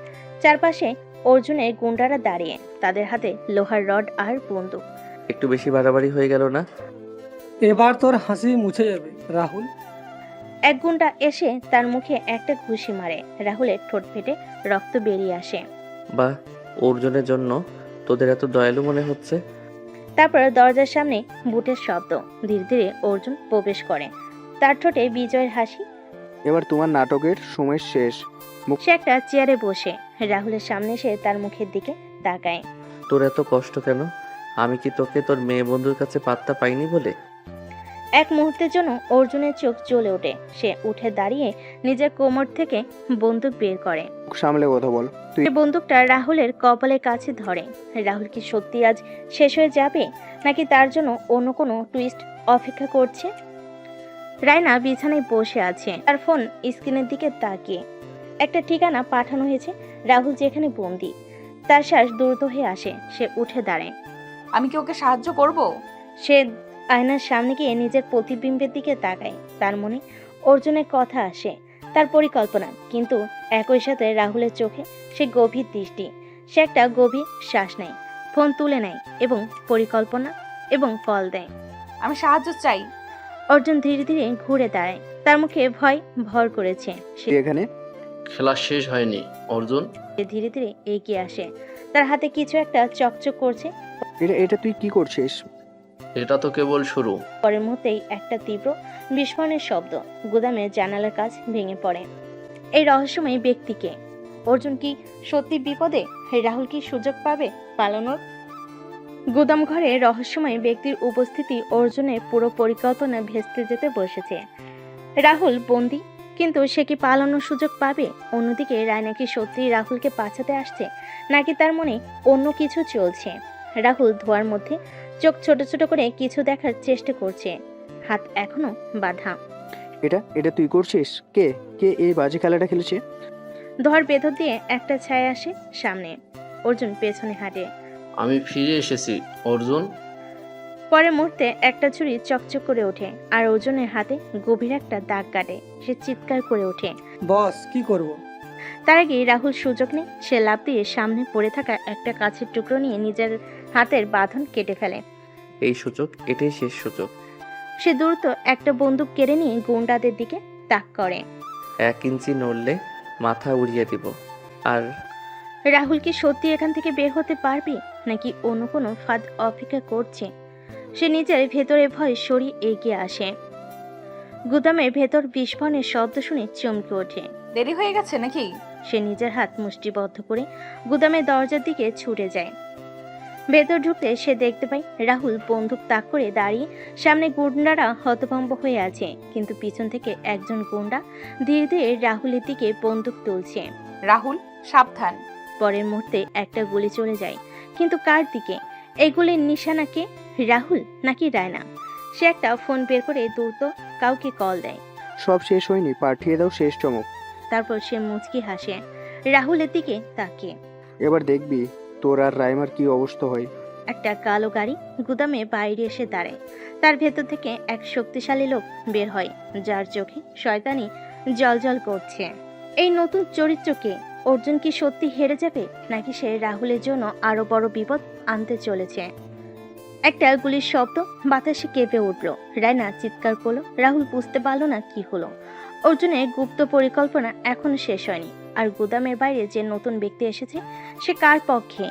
চারপাশে অর্জুনের গুন্ডারা দাঁড়িয়ে, তাদের হাতে লোহার রড আর বন্দুক। একটু বেশি বাড়াবাড়ি হয়ে গেল না? এবার তোর হাসি মুছে যাবে রাহুল। এক গুন্ডা এসে তার মুখে একটা ঘুষি মারে। রাহুলের ঠোঁট ফেটে রক্ত বেরিয়ে আসে। বাহ, অর্জুনের জন্য তোদের এত দয়ালু মনে হচ্ছে। তারপর দরজার সামনে বুটের শব্দ। ধীরে ধীরে অর্জুন প্রবেশ করে, তার ঠোঁটে বিজয়ের হাসি। এবার তোমার নাটকের সময় শেষ। সে একটা চেয়ারে বসে রাহুলের সামনে এসে তার মুখের দিকে তাকায়। তোর এত কষ্ট কেন? আমি কি তোকে তোর মেয়ে বন্ধুর কাছে পাত্তা পাইনি বলে? এক মুহূর্তের জন্য অর্জুনের চোখ জ্বলে ওঠে। সে উঠে দাঁড়িয়ে নিজের কোমর থেকে বন্দুক বের করে। সামলে কথা বল। তুই এই বন্দুকটা রাহুলের কপালের কাছে ধরে। রাহুল কি সত্যি আজ শেষ হয়ে যাবে, নাকি তার জন্য অন্য কোনো টুইস্ট অপেক্ষা করছে? রায়না বিছানায় বসে আছে, তার ফোন স্ক্রিনের দিকে তাকিয়ে। একটা ঠিকানা পাঠানো হয়েছে, রাহুল যেখানে বন্দী। তার শ্বাস দ্রুত হয়ে আসে, সে উঠে দাঁড়ায়। আমি কি ওকে সাহায্য করব? সে আয়নার সামনে গিয়ে নিজের প্রতিবিম্বের দিকে তাকায়। তার মনে অর্জুনের কথা আসে, তার পরিকল্পনা, কিন্তু একই সাথে রাহুলের চোখে সে গভীর দৃষ্টি। সে একটা গভীর শ্বাস নেয়, ফোন তুলে নেয় এবং পরিকল্পনা এবং কল দেয়। আমি সাহায্য চাই। অর্জুন ধীরে ধীরে ঘুরে দাঁড়ায়, তার মুখে ভয় ভর করেছে। সে এখানে খেলা শেষ হয়নি অর্জুন। ধীরে ধীরে এগিয়ে আসে, তার হাতে কিছু একটা চকচক করছে। এটা তুই কি করছিস? এটা তো কেবল শুরু। পরের মুহূর্তেই একটা তীব্র বিস্ফোরণের শব্দ। গুদামের জানালার কাজ ভেঙে পড়ে। এই রহস্যময় ব্যক্তিকে অর্জুন কি সত্যি বিপদে? রাহুল কি সুযোগ পাবে পালানোর? গুদাম ঘরে রহস্যময় ব্যক্তির উপস্থিতি অর্জুনের পুরো পরিকল্পনা ভেস্তে যেতে বসেছে। রাহুল বন্দী, কিন্তু সে কি পালানোর সুযোগ পাবে? অন্যদিকে রায়না কি সত্যি রাহুলকে বাঁচাতে আসছে, নাকি তার মনে অন্য কিছু চলছে? রাহুল ধোয়ার মধ্যে চোখ ছোট ছোট করে কিছু দেখার চেষ্টা করছে, হাত এখনো বাঁধা। এটা তুই করছিস? কে কে এই বাজে খেলাটা খেলেছে? ধোয়ার ভেতর দিয়ে একটা ছায়া আসে সামনে। অর্জুন পেছনে হাঁটে। আমি ফিরে এসেছি অর্জুন। পরের মুহূর্তে একটা ছুরি চকচক করে ওঠে, আর অর্জুনের হাতে গভীর একটা দাগ কাটে। সে চিৎকার করে ওঠে। বস, কি করব? তার আগে রাহুল সুযোগ নেই, সে লাফ দিয়ে সামনে পড়ে থাকা একটা কাছের টুকরো নিয়ে নিজের হাতের বাঁধন কেটে ফেলে। এই সুযোগ, এটাই শেষ সুযোগ। সে দ্রুত একটা বন্দুক কেড়ে নিয়ে গুন্ডাদের দিকে তাক করে। 1 ইঞ্চি নড়লে মাথা উড়িয়ে দিব। আর রাহুল কি সত্যি এখান থেকে বের হতে পারবে, নাকি অন্য কোনো ফাঁদ অপেক্ষা করছে? সে নিজের ভেতরে ভয় সরিয়ে এগিয়ে আসে। গুদামের ভেতর বিস্ফোরণের শব্দ শুনে চমকে ওঠে। দেরি হয়ে গেছে নাকি? সে নিজের হাত মুষ্টিবদ্ধ করে গুদামের দরজার দিকে ছুটে যায়। ভেতর ঢুকতে সে দেখতে পায় রাহুল বন্দুক তাক করে দাঁড়িয়ে। সামনে গুন্ডারা হতভম্ব হয়ে আছে, কিন্তু পিছন থেকে একজন গুন্ডা ধীরে ধীরে রাহুলের দিকে বন্দুক তুলছে। রাহুল, সাবধান। পরের মুহূর্তে একটা গুলি চলে যায়, কিন্তু কার দিকে? এই গুলির নিশানা কে? রাহুল নাকি রায়না? সে একটা ফোন বের করে দ্রুত কাউকে কল দেয়। সব শেষ হয়নি, পাঠিয়ে দাও শেষ চমক। তারপর সে মুচকি হাসে রাহুলের দিকে তাকিয়ে। এবার দেখবি তোর আর রাইমার কি অবস্থা হয়। একটা কালো গাড়ি গুদামে বাইরে এসে দাঁড়ায়। তার ভেতর থেকে এক শক্তিশালী লোক বের হয়, যার চোখে শয়তানি জ্বলজ্বল করছে। এই নতুন চরিত্রকে অর্জুন কি সত্যি হেরে যাবে, নাকি সে রাহুলের জন্য আরো বড় বিপদ আনতে চলেছে? একটা গুলির শব্দ, বাতাসে কেঁপে উঠল। রায়না চিৎকার করলো। রাহুল বুঝতে পারলো না কি হলো। অর্জুনের গুপ্ত পরিকল্পনা এখনো শেষ হয়নি। আর গুদামের বাইরে যে নতুন ব্যক্তি এসেছে, সে কার পক্ষে?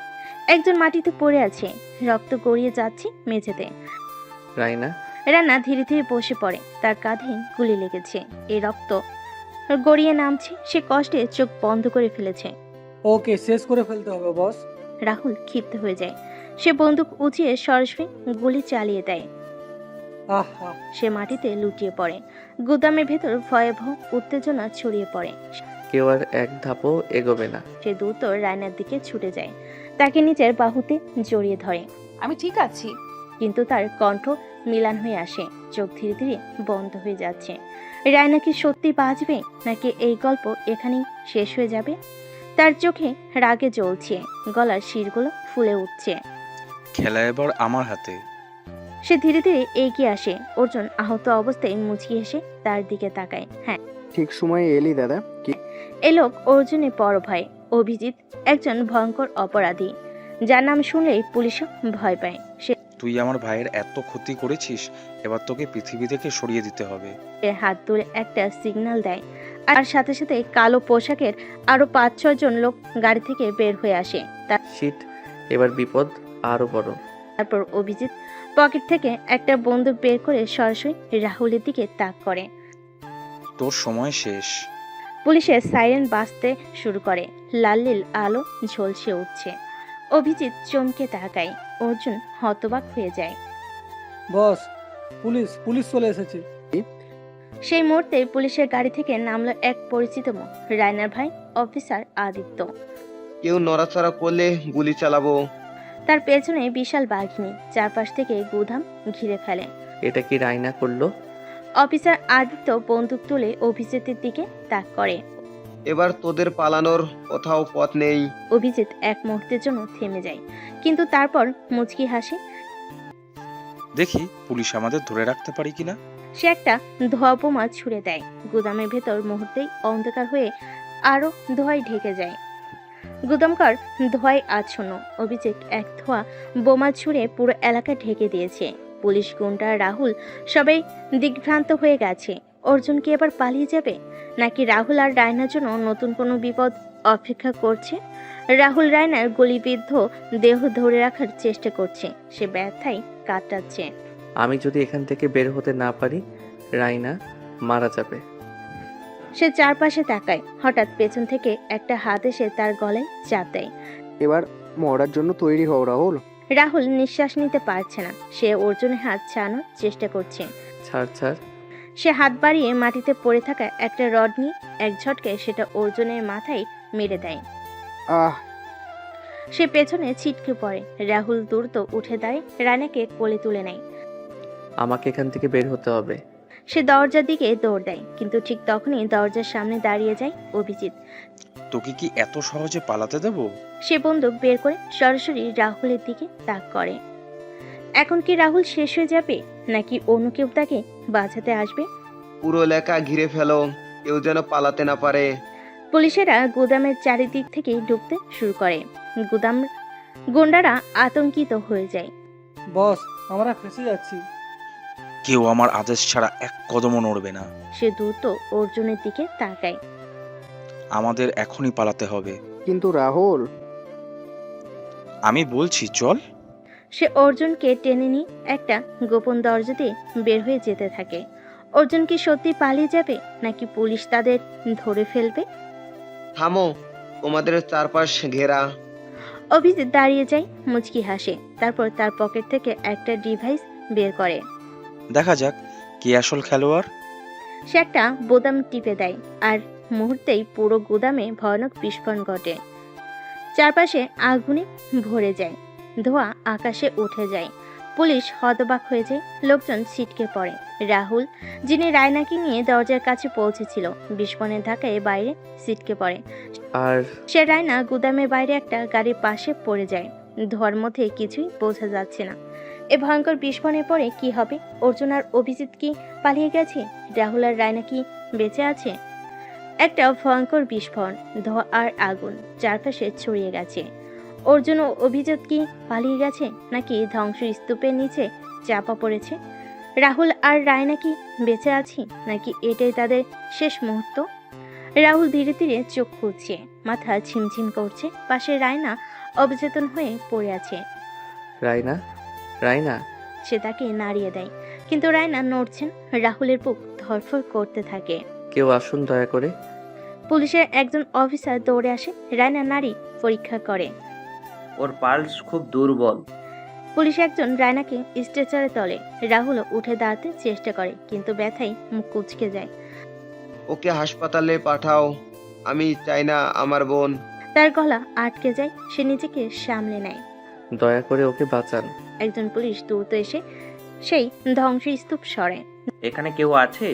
একজন মাটিতে পড়ে আছে, রক্ত গড়িয়ে যাচ্ছে মেঝেতে। রাইনা, রানা ধীরে ধীরে বসে পড়ে। তার কাঁধে গুলি লেগেছে, এই রক্ত গড়িয়ে নামছে। সে কষ্টে চোখ বন্ধ করে ফেলেছে। ওকে শেষ করে ফেলতে হবে বস। রাহুল ক্ষিপ্ত হয়ে যায়। সে বন্দুক উঁচিয়ে সরাসরি গুলি চালিয়ে দেয়। আহা, সে মাটিতে লুটিয়ে পড়ে। গুদামের ভেতর ভয়াবহ উত্তেজনা ছড়িয়ে পড়ে। কেউ আর এক ধাপও এগোবে না। সে দ্রুত রায়নার দিকে ছুটে যায়, তাকে নিজের বাহুতে জড়িয়ে ধরে। আমি ঠিক আছি। কিন্তু তার কণ্ঠ মিলান হয়ে আসে, চোখ ধীরে ধীরে বন্ধ হয়ে যাচ্ছে। রায়না কি সত্যি বাঁচবে, নাকি এই গল্প এখানেই শেষ হয়ে যাবে? তার চোখে রাগে জ্বলছে, গলার শিরগুলো ফুলে উঠছে। খেলা এবার আমার হাতে। সে ধীরে ধীরে এগিয়ে আসে। অর্জুন আহত অবস্থায় মুচকি এসে তার দিকে তাকায়। হ্যাঁ, ঠিক সময়ে এলি দাদা। কি এ লোক অর্জুনের বড় ভাই অভিজিৎ, একজন ভয়ঙ্কর অপরাধী যার নাম শুনলেই পুলিশও ভয় পায়। সে তুই আমার ভাইয়ের এত ক্ষতি করেছিস, এবার তোকে পৃথিবী থেকে সরিয়ে দিতে হবে। হাত তুলে একটা সিগন্যাল দেয়, আর সাথে সাথে কালো পোশাকের আরো 5-6 জন লোক গাড়ি থেকে বের হয়ে আসে। শিট, এবার বিপদ আরো বড়। তারপর অভিজিৎ পকেট থেকে একটা বন্দুক বের করে সরাসরি রাহুলের দিকে তাক করে। তোর সময় শেষ। পুলিশের সাইরেন বাজতে শুরু করে, লাল নীল আলো ঝলসে উঠছে। অভিজিৎ চমকে তাকায়। অর্জুন হতবাক হয়ে যায়। বস, পুলিশ পুলিশ চলে এসেছে। সেই মুহূর্তে পুলিশের গাড়ি থেকে নামলো এক পরিচিত মুখ, রায়নার ভাই অফিসার আদিত্য। কেউ নড়াচড়া করলে গুলি চালাবো। তার পেছনে বিশাল বাঘিনী চারপাশ থেকে গুদাম ঘিরে ফেলে। এটা কি রাইনা করলো? অফিসার আদিত্য বন্দুক তুলে অভিজিতের দিকে তাক করে। এবার তোদের পালানোর কোথাও পথ নেই। অভিজিৎ এক মুহূর্তের জন্য থেমে যায়, কিন্তু তারপর মুচকি হাসে। দেখি পুলিশ আমাদের ধরে রাখতে পারি কিনা। সে একটা ধোঁয়া বোমা ছুড়ে দেয়। গুদামের ভেতর মুহূর্তেই অন্ধকার হয়ে আরো ধোঁয়ায় ঢেকে যায়। গুদামঘর ধোঁয়ায় আচ্ছন্ন। অভিজিৎ এক ধোঁয়া বোমা ছুড়ে পুরো এলাকা ঢেকে দিয়েছে। পুলিশ, গুন্ডা, রাহুল সবাই দিগ্ভ্রান্ত হয়ে গেছে। অর্জুন কি এবার পালিয়ে যাবে, নাকি রাহুল আর রায়নার জন্য নতুন কোনো বিপদ অপেক্ষা করছে? রাহুল রায়নার গলিবিদ্ধ দেহ ধরে রাখার চেষ্টা করছে। সে ব্যথায় কাটাচ্ছে। আমি যদি এখান থেকে বের হতে না পারি, রাইনা মারা যাবে। সে চারপাশে তাকায়। হঠাৎ পেছন থেকে একটা হাত এসে তার গলায় চাপ দেয়। এবার মরার জন্য তৈরি হও রাহুল। রাহুল নিঃশ্বাস নিতে পারছে না। সে অর্জুনের হাত ছাড়ানোর চেষ্টা করছে। ছাড় ছাড়। সে হাত বাড়িয়ে মাটিতে পড়ে থাকা একটা রড নিয়ে এক ঝটকায় সেটা অর্জুনের মাথায় মেরে দেয়। আহ! সে পেছনে ছিটকে পড়ে। রাহুল দ্রুত উঠে দাঁড়ায়, রানাকে কোলে তুলে নেয়। আমাকে এখান থেকে বের হতে হবে। সে দরজার দিকে দৌড় দেয়, কিন্তু ঠিক তখনই দরজার সামনে দাঁড়িয়ে যায় অভিজিৎ। তোকে কি এত সহজে পালাতে দেব? সে বন্দুক বের করে সরাসরি রাহুলের দিকে তাক করে। এখন কি রাহুল শেষ হয়ে যাবে, নাকি অন্য কেউ তাকে বাঁচাতে আসবে? পুরো এলাকা ঘিরে ফেলো, কেউ যেন পালাতে না পারে। পুলিশেরা গুদামের চারিদিক থেকে ঢুকতে শুরু করে। গুদাম গুন্ডারা আতঙ্কিত হয়ে যায়। বস, আমরা ফেঁসে যাচ্ছি। কেউ আমার আদেশ ছাড়া এক কদমও নড়বে না। সে দ্রুত অর্জুনের দিকে তাকায়। আমাদের এখনই পালাতে হবে। কিন্তু রাহুল, আমি বলছি চল। সে অর্জুনকে টেনে নিয়ে একটা গোপন দরজা দিয়ে বের হয়ে যেতে থাকে। অর্জুন কি সত্যি পালিয়ে যাবে, নাকি পুলিশ তাদের ধরে ফেলবে? থামো, তোমাদের চারপাশ ঘেরা। অভিজিৎ দাঁড়িয়ে যায়, মুচকি হাসে। তারপর তার পকেট থেকে একটা ডিভাইস বের করে। দেখা যাক কে আসল খেলোয়াড়। সে একটা বোতাম টিপে দেয়, আর মুহূর্তেই পুরো গুদামে ভয়ানক বিস্ফোরণ ঘটে। চারপাশে আগুনে ভরে যায়, ধোঁয়া আকাশে উঠে যায়। পুলিশ হতবাক হয়ে যায়, লোকজন ছিটকে পড়ে। রাহুল, যিনি রায়নাকে নিয়ে দরজার কাছে পৌঁছেছিল, বিস্ফোরণের ধাক্কায় বাইরে ছিটকে পড়ে। আর সে রায়না গুদামের বাইরে একটা গাড়ির পাশে পড়ে যায়। ধোঁয়ার মধ্যে কিছুই বোঝা যাচ্ছে না। এ ভয়ঙ্কর বিস্ফোরণের পরে কি হবে? অর্জুন আর অভিজিৎ কি পালিয়ে গেছে? রাহুল আর রায়না কি বেঁচে আছে? একটা ভয়ঙ্কর বিস্ফোরণ, ধোঁয়া আর আগুন চারপাশে ছড়িয়ে গেছে। অর্জুন ও অভিজিৎ কি পালিয়ে গেছে নাকি ধ্বংসস্তূপের নিচে চাপা পড়েছে? রাহুল আর রায়না কি বেঁচে আছে নাকি এটাই তাদের শেষ মুহূর্ত? রাহুল ধীরে ধীরে চোখ খুলছে, মাথা ঝিমঝিম করছে। পাশে রায়না অবচেতন হয়ে পড়ে আছে। রায়না, রায়না। সে তাকে নাড়িয়ে দেয়, কিন্তু রায়না নড়ছেন। রাহুলের বুক ধড়ফড় করতে থাকে। কেউ আসুন দয়া করে। পুলিশের একজন অফিসার দৌড়ে আসে। রায়না নাড়ি পরীক্ষা করে। ওর পালস খুব দুর্বল। পুলিশ একজন রায়নাকে স্ট্রেচারে তোলে। রাহুলও উঠে দাঁড়াতে চেষ্টা করে, কিন্তু ব্যথায় মুখ কুঁচকে যায়। ওকে হাসপাতালে পাঠাও, আমি চাই না আমার বোন। তার গলা আটকে যায়। সে নিজেকে সামলে নেয়। দয়া করে ওকে বাঁচান। একজন পুলিশ দ্রুত এসে সেই ধ্বংসস্তূপ সরে। এখানে কেউ আছে?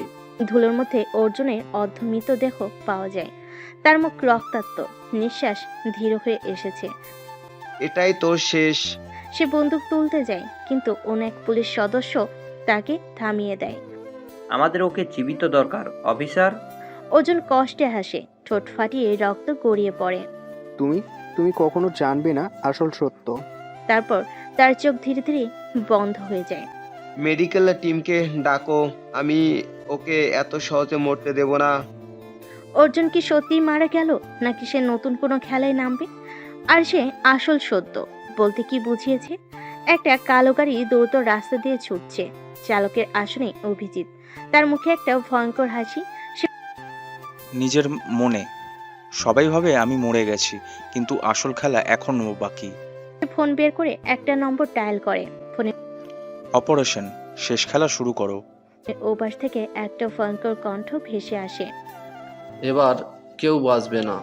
ধুলোর মধ্যে অর্জুনের অর্ধমৃত দেহ পাওয়া যায়। তার মুখ রক্তাক্ত, নিঃশ্বাস ধীর হয়ে এসেছে। এটাই তোর শেষ। সে বন্দুক তুলতে যায়, কিন্তু অন্য এক পুলিশ সদস্য তাকে থামিয়ে দেয়। আমাদের ওকে জীবিত দরকার, অফিসার। অর্জুন কষ্টে হাসে, ঠোঁট ফাটিয়ে রক্ত গড়িয়ে পড়ে। তুমি তুমি কখনো জানবে না আসল সত্য। তারপর তার চোখ ধীরে ধীরে বন্ধ হয়ে যায়। মেডিকেল টিমকে ডাকো, আমি ওকে এত সহজে মরতে দেব না। অর্জুন কি সত্যিই মারা গেল নাকি সে নতুন কোনো খেলায় নামবে? আর সে আসল সত্য বলতে কি বুঝিয়েছে? একটা কালো গাড়ি দ্রুত রাস্তা দিয়ে ছুটছে। চালকের আসনে অভিজিৎ, তার মুখে একটা ভয়ঙ্কর হাসি। নিজের মনে সবাই ভাবে আমি মরে গেছি, কিন্তু আসল খেলা এখনো বাকি। ফোন বের করে একটা নম্বর ডায়াল করে। ফোনে অপারেশন শেষ, খেলা শুরু করো। ওপাশ থেকে একটা ভয়ঙ্কর কণ্ঠ ভেসে আসে। এবার কেউ বাঁচবে না।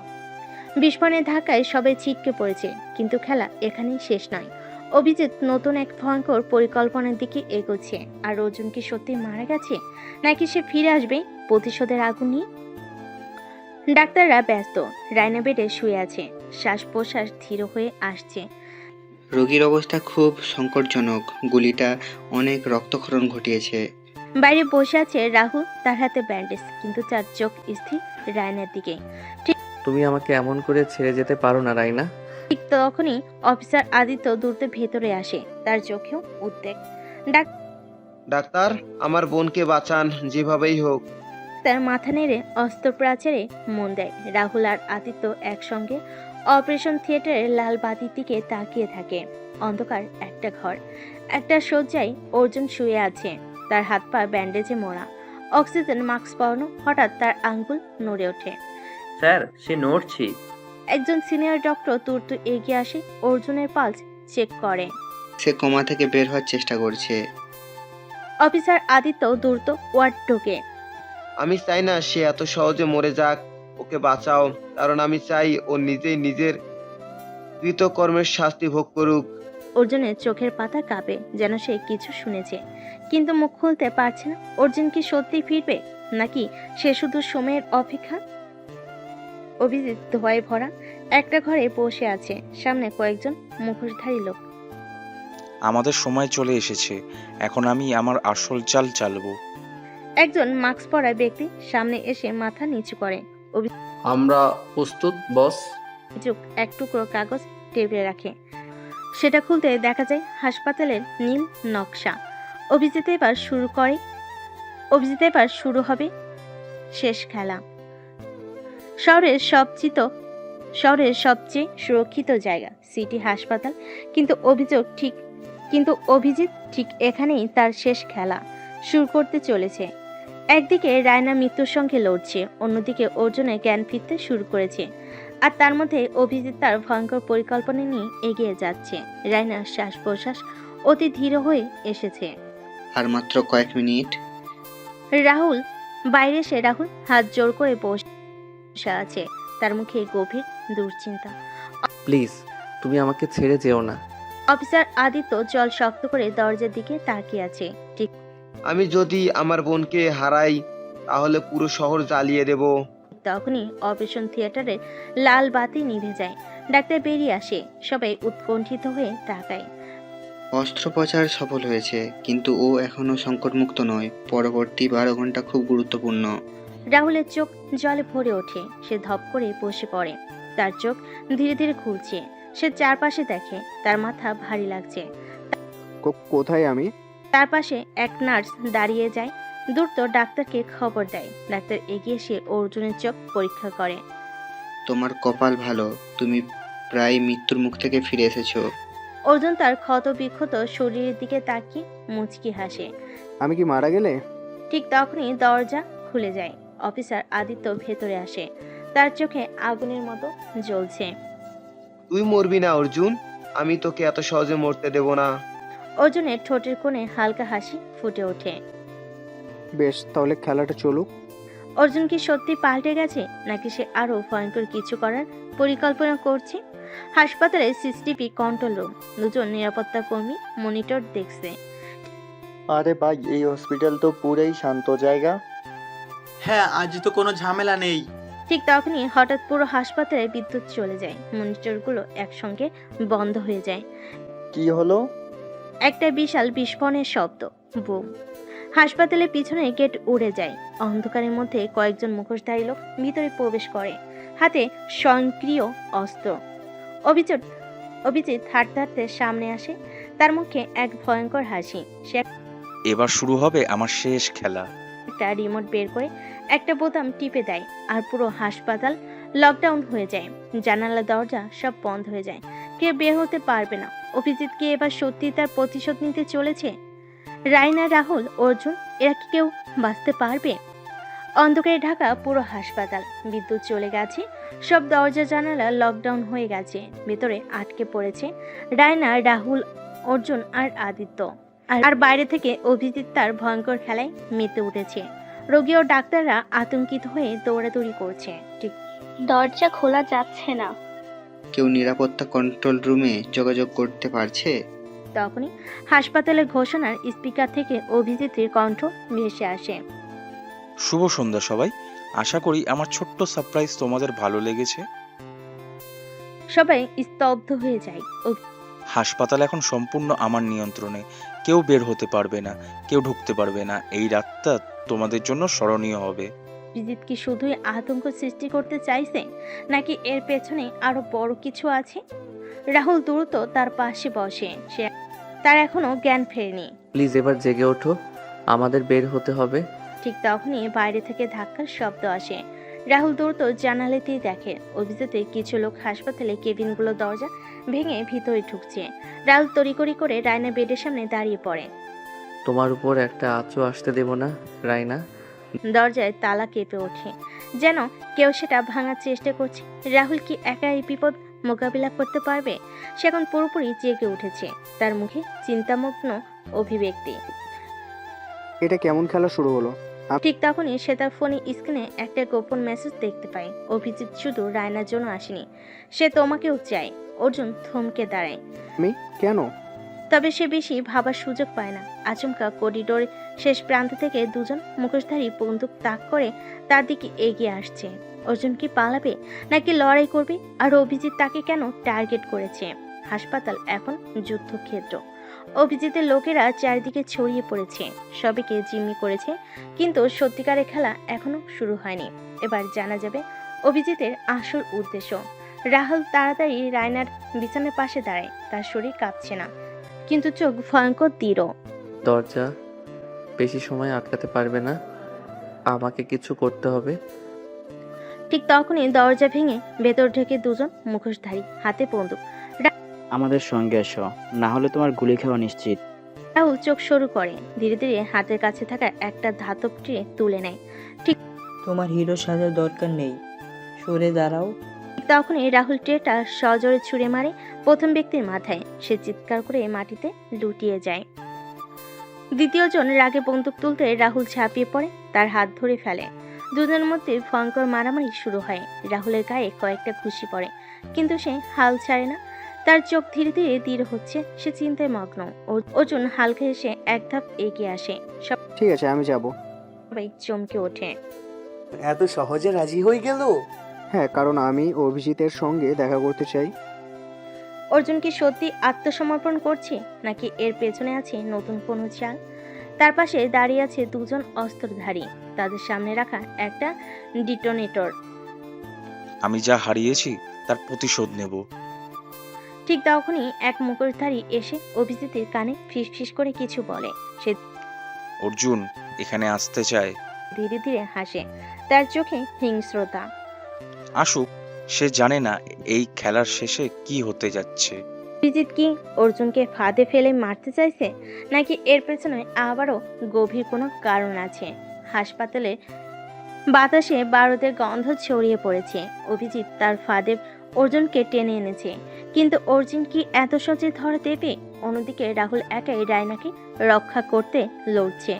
বিস্ফোরণের ধাক্কায় সবাই ছিটকে পড়েছে, কিন্তু খেলা এখানেই শেষ নয়। অভিজিৎ নতুন এক ভয়ঙ্কর পরিকল্পনার দিকে এগোচ্ছে। আর অর্জুন কি সত্যি মারা গেছে নাকি সে ফিরে আসবে প্রতিশোধের আগুন নিয়ে? ডাক্তাররা ব্যস্ত। রায়না বেডে শুয়ে আছে, শ্বাস প্রশ্বাস ধীর হয়ে আসছে। রোগীর অবস্থা খুব সংকটজনক, গুলিটা অনেক রক্তক্ষরণ ঘটিয়েছে। বাইরে বসে আছে রাহুল, তার হাতে ব্যান্ডেজ, কিন্তু তার চোখ স্থির রায়নার দিকে। তুমি আমাকে এমন করে ছেড়ে যেতে পারো না রায়না। ঠিক তখনই অফিসার আদিত্য দ্রুত ভেতরে আসে, তার চোখেও উদ্বেগ। ডাক্তার, আমার বোনকে বাঁচান যেভাবেই হোক। তার মাথা নেড়ে অস্ত্রোপচারে মন দেয়। রাহুল আর আদিত্য একসঙ্গে অপারেশন থিয়েটারের লাল বাতির দিকে তাকিয়ে থাকে। অন্ধকার একটা ঘর, একটা শয্যায় অর্জুন শুয়ে আছে, তার হাত পা ব্যান্ডেজে মোড়া, অক্সিজেন মাস্ক পরানো। হঠাৎ তার আঙ্গুল নড়ে ওঠে। স্যার, সে নড়ছে। একজন সিনিয়র ডক্টর দ্রুত এগিয়ে আসে, অর্জুনের পালস চেক করে। সে কোমা থেকে বের হওয়ার চেষ্টা করছে। অফিসার আদিত্য দ্রুত ওয়ার্ড ঢোকে। আমি চাই না সে এত সহজে মরে যাক, ওকে বাঁচাও, কারণ আমি চাই ও নিজেই নিজের কৃতকর্মের শাস্তি ভোগ করুক। অর্জুনের চোখের পাতা কাঁপে, যেন সে কিছু শুনেছে, কিন্তু মুখ খুলতে পারছে না। অর্জুন কি সত্যি ফিরবে নাকি সে শুধু সময়ের অপেক্ষা? অভিজিৎ ধোঁয়ায় ভরা একটা ঘরে বসে আছে, সামনে কয়েকজন মুখোশধারী লোক। আমাদের সময় চলে এসেছে, এখন আমি আমার আসল চাল চালবো। একজন মাস্ক পরা ব্যক্তি সামনে এসে মাথা নিচু করে। আমরা প্রস্তুত বস। অভিযোগ এক টুকরো কাগজ টেবিলে রাখে, সেটা খুলতে দেখা যায় হাসপাতালের নীল নকশা। অভিজিৎ এবার শুরু হবে শেষ খেলা। শহরের সবচেয়ে সুরক্ষিত জায়গা সিটি হাসপাতাল, কিন্তু অভিজিৎ ঠিক এখানেই তার শেষ খেলা শুরু করতে চলেছে। একদিকে রায়না মৃত্যুর সঙ্গে লড়ছে, অন্যদিকে অর্জুনের জ্ঞান ফিরতে শুরু করেছে, আর তার মধ্যে অভিজিৎ তার ভয়ঙ্কর পরিকল্পনা নিয়ে এগিয়ে যাচ্ছে। রায়নার শ্বাস প্রশ্বাস অতি ধীর হয়ে এসেছে। আর মাত্র কয়েক মিনিট। বাইরে এসে রাহুল হাত জোর করে বসে আছে, তার মুখে গভীর দুশ্চিন্তা। প্লিজ, তুমি আমাকে ছেড়ে যেও না। অফিসার আদিত্য জল শক্ত করে দরজার দিকে তাকিয়ে আছে। ঠিক আমি যদি আমার বোনকে হারাই তাহলে পুরো শহর জ্বালিয়ে দেব। তখনই অপারেশন থিয়েটারের লাল বাতি নিভে যায়। ডাক্তার বেরিয়ে আসে, সবাই উৎকণ্ঠিত হয়ে তাকায়। অস্ত্রোপচার সফল হয়েছে, কিন্তু ও এখনো সংকটমুক্ত নয়। পরবর্তী 12 ঘন্টা খুব গুরুত্বপূর্ণ। রাহুলের চোখ জলে ভরে ওঠে। সে ধপ করে বসে পড়ে। তার চোখ ধীরে ধীরে খুলছে। সে চারপাশে দেখে। তার মাথা ভারী লাগছে। কোথায় আমি? তার পাশে এক নার্স দাঁড়িয়ে যায়। দ্রুত ডাক্তারকে খবর দেয়। ডাক্তার এগিয়ে এসে অর্জুনের চোখ পরীক্ষা করে। তোমার কপাল ভালো, তুমি প্রায় মৃত্যুর মুখ থেকে ফিরে এসেছো। অর্জুন তার ক্ষত বিক্ষত শরীরের দিকে তাকিয়ে মুচকি হাসে। আমি কি মারা গেলে? ঠিক তখনই দরজা খুলে যায়। অফিসার আদিত্য ভেতরে আসে। তার চোখে আগুনের মতো জ্বলছে। তুই মরবি না অর্জুন, আমি তোকে এত সহজে মরতে দেব না। অর্জুনের ঠোঁটের কোণে হালকা হাসি ফুটে ওঠে। বেশ, তাহলে খেলাটা চলুক। অর্জুন কি সত্যি পাল্টে গেছে, নাকি সে আরো ভয়ঙ্কর কিছু করার পরিকল্পনা করছে? হাসপাতালে সিসিটিভি কন্ট্রোল রুম। দুজন নিরাপত্তা কর্মী মনিটর দেখছে। আরে ভাই, এই হসপিটাল তো পুরাই শান্ত জায়গা। হ্যাঁ, আজ তো কোনো ঝামেলা নেই। ঠিক তখনই হঠাৎ পুরো হাসপাতালে বিদ্যুৎ চলে যায়। মনিটরগুলো একসঙ্গে বন্ধ হয়ে যায়। কি হলো? একটা বিশাল বিস্ফোরণের শব্দ। বুম। হাসপাতালের পিছনে গেট উড়ে যায়। অন্ধকারের মধ্যে কয়েকজন মুখোশধারী লোক ভিতরে প্রবেশ করে, হাতে স্বয়ংক্রিয় অস্ত্র। অভিজিৎ হাঁটতে হাঁটতে সামনে আসে। তার মুখে এক ভয়ঙ্কর হাসি। সে এবার শুরু হবে আমার শেষ খেলা। একটা রিমোট বের করে একটা বোতাম টিপে দেয়, আর পুরো হাসপাতাল লকডাউন হয়ে যায়। জানালা দরজা সব বন্ধ হয়ে যায়। কেউ বের হতে পারবে না। অভিজিৎ কি এবার সত্যি তার প্রতিশোধ নিতে চলেছে? রাইনা, রাহুল, অর্জুন, এরা কি কেউ বাঁচতে পারবে? অন্ধকারে ঢাকা পুরো হাসপাতাল। বিদ্যুৎ চলে গেছে। সব দরজা জানালা লকডাউন হয়ে গেছে। ভেতরে আটকে পড়েছে রাইনা, রাহুল, অর্জুন আর আদিত্য। আর বাইরে থেকে অভিজিৎ তার ভয়ঙ্কর খেলায় মেতে উঠেছে। রোগী ও ডাক্তাররা আতঙ্কিত হয়ে দৌড়াদৌড়ি করছে। ঠিক দরজা খোলা যাচ্ছে না। কেউ নিরাপত্তা কন্ট্রোল রুমে যোগাযোগ করতে পারছে? তখনই হাসপাতালের ঘোষণার স্পিকার থেকে অভিজিতের কণ্ঠ ভেসে আসে। শুভ সন্ধ্যা সবাই, আশা করি আমার ছোট্ট সারপ্রাইজ তোমাদের ভালো লেগেছে। সবাই স্তব্ধ হয়ে যায়। হাসপাতাল এখন সম্পূর্ণ আমার নিয়ন্ত্রণে। কেউ বের হতে পারবে না, কেউ ঢুকতে পারবে না। এই রাতটা তোমাদের জন্য স্মরণীয় হবে। অভিজিৎ কি শুধুই আতঙ্ক সৃষ্টি করতে চাইছে, নাকি এর পেছনে আরো বড় কিছু আছে? রাহুল দ্রুত তার পাশে বসে। তার এখনো জ্ঞান ফেরেনি। প্লিজ এবার জেগে ওঠো, আমাদের বের হতে হবে। ঠিক তখনই বাইরে থেকে ধাক্কার শব্দ আসে। রাহুল দ্রুত জানালাতেই দেখে অভিজিতের কিছু লোক হাসপাতালে কেবিনগুলো দরজা ভেঙে ভিতরে ঢুকছে। রাহুল তড়িঘড়ি করে রায়না বেডের সামনে দাঁড়িয়ে পড়ে। তোমার উপর একটা আঁচও আসতে দেব না, রাইনা। দরজায় তালা কেঁপে ওঠে, যেন কেউ সেটা ভাঙার চেষ্টা করছে। রাহুল কি একা এই বিপদ মোকাবিলা করতে পারবে? সে এখন পুরোপুরি জেগে উঠেছে। তার মুখে চিন্তামগ্ন অভিব্যক্তি। এটা কেমন খেলা শুরু হলো? ঠিক তখনই সে তার ফোনে স্ক্রিনে একটা গোপন মেসেজ দেখতে পায়। অভিজিৎ শুধু রায়নার জন্য আসেনি, সে তোমাকেও চায়। অর্জুন থমকে দাঁড়ায়। আমি কেন? তবে সে বেশি ভাবার সুযোগ পায় না। আচমকা করিডোর শেষ প্রান্ত থেকে দুজন মুখোশধারী বন্দুক তাক করে তার দিকে এগিয়ে আসছে। অর্জুন কি পালাবে, নাকি লড়াই করবে? আর অভিজিৎ তাকে কেন টার্গেট করেছে? হাসপাতাল এখন যুদ্ধক্ষেত্র। অভিজিতের লোকেরা চারিদিকে ছড়িয়ে পড়েছে, সবাইকে জিম্মি করেছে, কিন্তু সত্যিকারের খেলা এখনো শুরু হয়নি। এবার জানা যাবে অভিজিতের আসল উদ্দেশ্য। রাহুল তাড়াতাড়ি রায়নার বিছানার পাশে দাঁড়ায়। তার শরীর কাঁপছে না, কিন্তু চোখ ভয়ঙ্কর দৃঢ়। দরজা বেশি সময় আটকাতে পারবে না, আমাকে কিছু করতে হবে। ঠিক তখনই দরজা ভেঙে ভেতর ঢুকে দুজন মুখোশধারী, হাতে বন্দুক। আমাদের সঙ্গে এসো, না হলে তোমার গুলি খাওয়া নিশ্চিত। রাহুল চোখ শুরু করে। ধীরে ধীরে হাতের কাছে থাকা একটা ধাতব ট্রে তুলে নেয়। ঠিক তোমার হিরো সাজার দরকার নেই, সরে দাঁড়াও। তখনই রাহুল ট্রেটা সজোরে ছুঁড়ে মারে প্রথম ব্যক্তির মাথায়। সে চিৎকার করে মাটিতে লুটিয়ে যায়। দ্বিতীয়জন রাগে বন্দুক তুলতে রাহুল ঝাঁপিয়ে পড়ে, তার হাত ধরে ফেলে। দুজনের মধ্যে ভয়ঙ্কর মারামারি শুরু হয়। রাহুলের গায়ে কয়েকটা ঘুষি পড়ে, কিন্তু সে হাল ছাড়ে না। তার চোখ ধীরে ধীরে দৃঢ় হচ্ছে। সে চিন্তায় মগ্ন। অর্জুন হালকা এসে এক ধাপ এগিয়ে আসে। ঠিক আছে, আমি যাব। সবাই চমকে ওঠে। এত সহজে রাজি হয়ে গেল? হ্যাঁ, কারণ আমি অভিজিতের সঙ্গে দেখা করতে চাই। অর্জুন কি সত্যি আত্মসমর্পণ করছে, নাকি এর পেছনে আছে নতুন কোনো চাল? তার পাশে দাঁড়িয়ে আছে দুজন অস্ত্রধারী, তাদের সামনে রাখা একটা ডিটোনেটর। আমি যা হারিয়েছি তার প্রতিশোধ নেব। ঠিক তখনই এক মুখোশধারী এসে অভিজিতের কানে ফিসফিস করে কিছু বলে। সে অর্জুন এখানে আসতে চায়। ধীরে ধীরে হাসে, তার চোখে হিংস্রতা। আসুক, সে জানে না এই খেলার শেষে কি হতে যাচ্ছে। অভিজিৎ কি অর্জুনকে ফাঁদে ফেলে মারতে চাইছে, নাকি এর পেছনে আবারও গভীর কোনো কারণ আছে? হাসপাতালে বাতাসে বারুদের গন্ধ ছড়িয়ে পড়েছে। অভিজিৎ তার ফাঁদে অর্জুনকে টেনে এনেছে, কিন্তু অর্জুন কি এত সহজে ধরা দেবে? অন্যদিকে রাহুল একাই রায়নাকে রক্ষা করতে লড়ছে।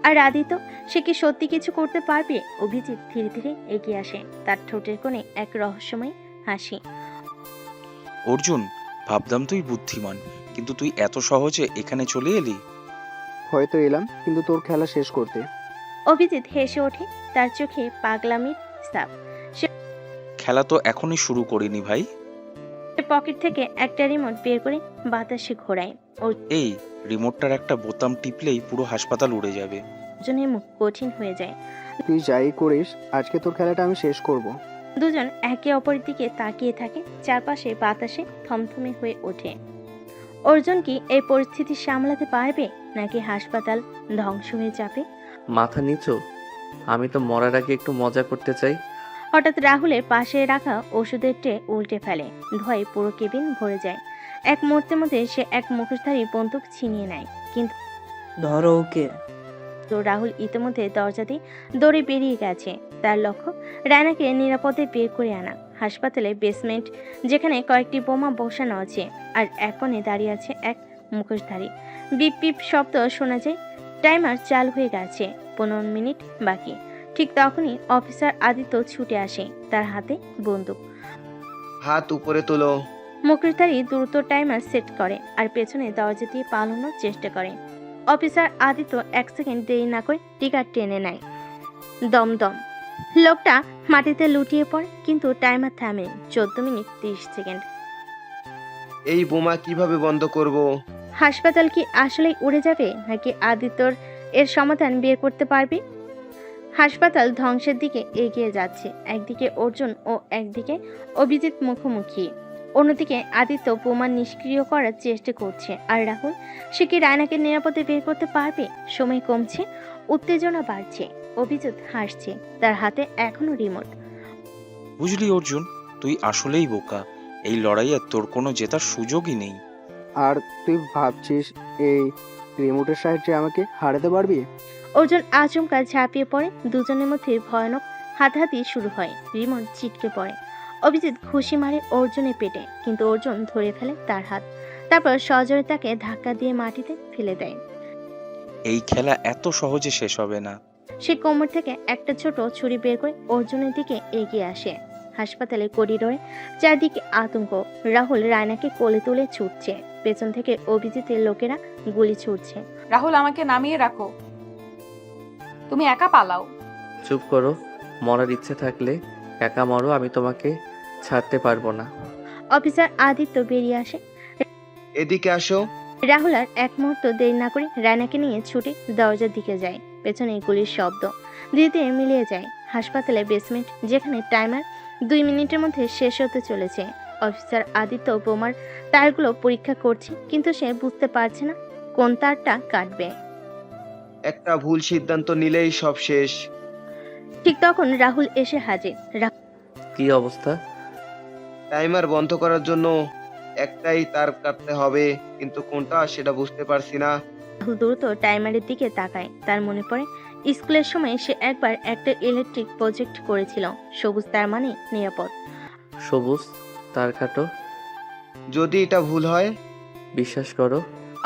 আর আদিত্য, সে কি সত্যি কিছু করতে পারবে? অভিজিৎ ধীরে ধীরে এগিয়ে আসে, তার ঠোঁটের কোণে এক রহস্যময় হাসি। অর্জুন, ভাবতাম তুই বুদ্ধিমান, কিন্তু তুই এত সহজে এখানে চলে এলি। হয়তো এলাম, কিন্তু তোর খেলা শেষ করতে। অভিজিৎ হেসে ওঠে, তার চোখে পাগলামির ছাপ। খেলা তো এখনই শুরু করিনি ভাই। সে পকেট থেকে একটা রিমোট বের করে বাতাসে ঘোরায়। এই রিমোটটার একটা বোতাম টিপলেই পুরো হাসপাতাল উড়ে যাবে। অর্জুনের মুখ কঠিন হয়ে যায়। তুই যাই করিস, আজকে তোর খেলাটা আমি শেষ করব। দুজন একে অপরের দিকে তাকিয়ে থাকে, চারপাশে বাতাসে থমথমে হয়ে ওঠে। অর্জুন কি এই পরিস্থিতি সামলাতে পারবে, নাকি হাসপাতাল ধ্বংস হয়ে যাবে? মাথা নিচু, আমি তো মরার আগে একটু মজা করতে চাই। হঠাৎ রাহুলের পাশে রাখা ওষুধের ট্রে উল্টে ফেলে, ধোঁয়ায় পুরো কেবিন ভরে যায়। এক মুহূর্তের মধ্যে সে এক মুখোশধারী বন্দুক ছিনিয়ে নেয়, কিন্তু ধরো ওকে। তো রাহুল ইতিমধ্যে দরজা দিয়ে দৌড়ে বেরিয়ে গেছে। তার লক্ষ্য রায়নাকে নিরাপদে বের করে আনা। হাসপাতালে বেসমেন্ট, যেখানে কয়েকটি বোমা বসানো আছে, আর এক কোণে দাঁড়িয়ে আছে এক মুখোশধারী। বিপ বিপ শব্দ শোনা যায়। টাইমার চালু হয়ে গেছে, 15 মিনিট বাকি। ঠিক তখনই অফিসার আদিত্য ছুটে আসে, তার হাতে বন্দুক। হাত উপরে তোলো। মুখোশধারী দ্রুত টাইমার সেট করে আর পেছনে দরজা দিয়ে পালানোর চেষ্টা করে। অফিসার আদিত্য 1 সেকেন্ড দেরি না করে টিকার টেনে নেয়। দমদম লোকটা মাটিতে লুটিয়ে পড়ে, কিন্তু টাইমার থামে। 14 মিনিট 30 সেকেন্ড। এই বোমা কিভাবে বন্ধ করব? হাসপাতাল কি আসলেই উড়ে যাবে, নাকি আদিত্যর এর সমাধান বের করতে পারবে? হাসপাতাল ধ্বংসের দিকে এগিয়ে যাচ্ছে। একদিকে অর্জুন ও একদিকে অভিজিৎ মুখোমুখি। অন্যদিকে আদিত্য বোমা নিষ্ক্রিয় করার চেষ্টা করছে। আর রাহুল, সে কি রায়নাকে নিরাপদে বের করতে পারবে? সময় কমছে, উত্তেজনা বাড়ছে। অভিজিৎ হাসছে, তার হাতে এখনো রিমোট। বুঝলি অর্জুন, তুই আসলেই বোকা। এই লড়াইয়ে তোর কোনো জেতার সুযোগই নেই। আর তুই ভাবছিস এই রিমোটের সাহায্যে আমাকে হারাতে পারবি? অর্জুন আচমকা ঝাঁপিয়ে পড়ে, দুজনের মধ্যে ভয়ানক হাতাহাতি শুরু হয়। রিমোট ছিটকে পড়ে। অভিজিৎ ঘুষি মারে অর্জুনের পেটে, কিন্তু অর্জুন ধরে ফেলে তার হাত। তারপর সজোরে তাকে ধাক্কা দিয়ে মাটিতে ফেলে দেয়। এই খেলা এত সহজে শেষ হবে না। সে কোমর থেকে একটা ছোট ছুরি বের করে অর্জুনের দিকে এগিয়ে আসে। হাসপাতালের করিডোরে চারদিকে আতঙ্ক। রাহুল রায়নাকে কোলে তুলে ছুটছে, পেছন থেকে অভিজিতের লোকেরা গুলি ছুটছে। রাহুল, আমাকে নামিয়ে রাখো, তুমি একা পালাও। চুপ করো, মরার ইচ্ছে থাকলে একা মরো, আমি তোমাকে ছাড়তে পারবো না। অফিসার আদিত্য বেরিয়ে আসে। এদিকে আসো। রাহুল আর এক মুহূর্ত দেরি না করে রায়নাকে নিয়ে ছুটে দরজার দিকে যায়। পেছনে গুলির শব্দ ধীরে মিলিয়ে যায়। হাসপাতালের বেসমেন্ট, যেখানে টাইমার 2 মিনিটের মধ্যে শেষ হতে চলেছে। অফিসার আদিত্য বোমার তারগুলো পরীক্ষা করছে, কিন্তু সে বুঝতে পারছে না কোন তারটা কাটবে। একটা ভুল সিদ্ধান্ত নিলেই সব শেষ। ঠিক তখন রাহুল এসে হাজির। কি অবস্থা? টাইমার বন্ধ করার জন্য একটাই তার কাটতে হবে, কিন্তু কোনটা সেটা বুঝতে পারছি না। রাহুল দ্রুত টাইমারের দিকে তাকায়। তার মনে পড়ে স্কুলের সময় সে একবার একটা ইলেকট্রিক প্রজেক্ট করেছিল। সবুজ তার মানে নিরাপদ। সবুজ তার কাটো। যদি এটা ভুল হয়? বিশ্বাস করো।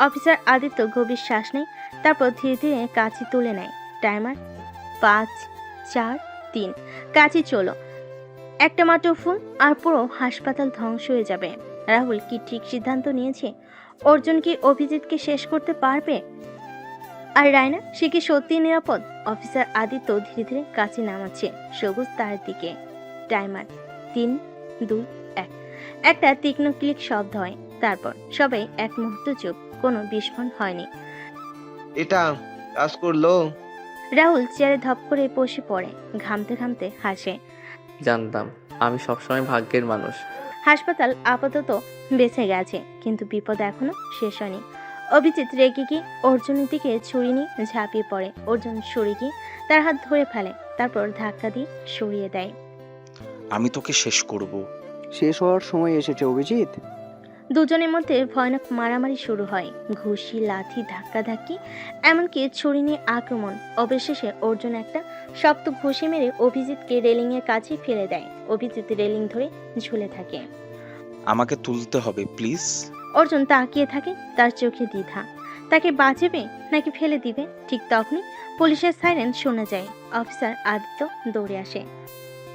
অফিসার আদিত্য গভীর শ্বাস নেয়, তারপর ধীরে ধীরে কাঁচি তুলে নেয়। টাইমার 5, 4, 3। কাঁচি চলো। একটা মাত্র ফুল আর পুরো হাসপাতাল ধ্বংস হয়ে যাবে। রাহুল কি ঠিক সিদ্ধান্ত নিয়েছে? অর্জুন কি অভিজিৎকে শেষ করতে পারবে? আর রায়না, সে কি সত্যি নিরাপদ? অফিসার আদিত্য ধীরে ধীরে কাছে নামাচ্ছে সবুজ তার দিকে। টাইমার 3, 2, 1। একটা তীক্ষ্ণ ক্লিক শব্দ হয়। তারপর সবাই এক মুহূর্ত চুপ, কোনো বিস্ফোরণ হয়নি। এটা কাজ করলো? রাহুল চেয়ারে ধপ করে বসে পড়ে, ঘামতে ঘামতে হাসে। জানতাম, আমি সবসময় ভাগ্যের মানুষ। হাসপাতাল আপাতত বেঁচে গেছে, কিন্তু বিপদ এখনো শেষ হয়নি। অভিজিৎ রেগে গিয়ে অর্জুনের দিকে ছুরি নিয়ে ঝাঁপিয়ে পড়ে। অর্জুন সরে গিয়ে তার হাত ধরে ফেলে, তারপর ধাক্কা দিয়ে সরিয়ে দেয়। আমি তোকে শেষ করব। শেষ হওয়ার সময় এসেছে অভিজিৎ। দুজনের মধ্যে ভয়ানক মারামারি শুরু হয়, ঘুষি, লাথি, ধাক্কাধাক্কি, এমনকি ছুরি নিয়ে আক্রমণ। অবশেষে অর্জুন একটা শক্ত ঘুষি মেরে অভিজিৎকে রেলিং এর কাছে ফেলে দেয়। অভিজিৎ রেলিং ধরে ঝুলে থাকে। আমাকে তুলতে হবে প্লিজ। অর্জুন তাকিয়ে থাকে, তার চোখে দ্বিধা। তাকে বাঁচাবে নাকি ফেলে দিবে? ঠিক তখনই পুলিশের সাইরেন শোনা যায়। অফিসার আদিত্য দৌড়ে আসে।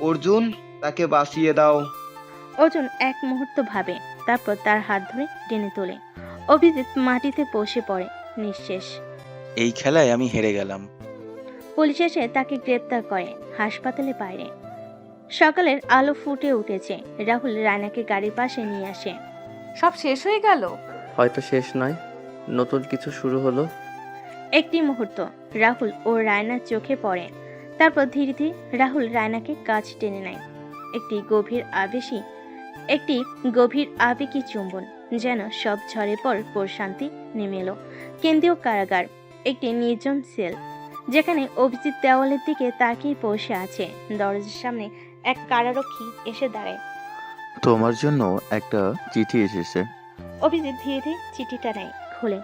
অর্জুন, তাকে বাঁচিয়ে দাও। অর্জুন এক মুহূর্ত ভাবে, তারপর তার হাত ধরে টেনে তোলে। অভিজিৎ মাটিতে বসে পড়ে, নিঃশেষ। এই খেলায় আমি হেরে গেলাম। পুলিশ এসে তাকে গ্রেপ্তার করে হাসপাতালের বাইরে। সকালের আলো ফুটে উঠেছে। রাহুল রায়নাকে গাড়ির পাশে নিয়ে আসে। সব শেষ হয়ে গেল? হয়তো শেষ নয়, নতুন কিছু শুরু হলো। একটি মুহূর্ত রাহুল ও রায়নার চোখে পড়ে, তারপর ধীরে ধীরে রাহুল রায়নাকে কাছ টেনে নেয়। একটি গভীর আবেগী চুম্বন, যেন সব ঝড়ের পর প্রশান্তি নেমে এলো। কেন্দ্রীয় কারাগার, একটি নির্জন সেল, যেখানে অভিজিৎ দেওয়ালের দিকে তাকিয়ে বসে আছে। দরজার সামনে এক কারারক্ষী এসে দাঁড়ায়। তোমার জন্য একটা চিঠি এসেছে। অভিজিৎ ধীরে ধীরে চিঠিটা নেয়, খুলে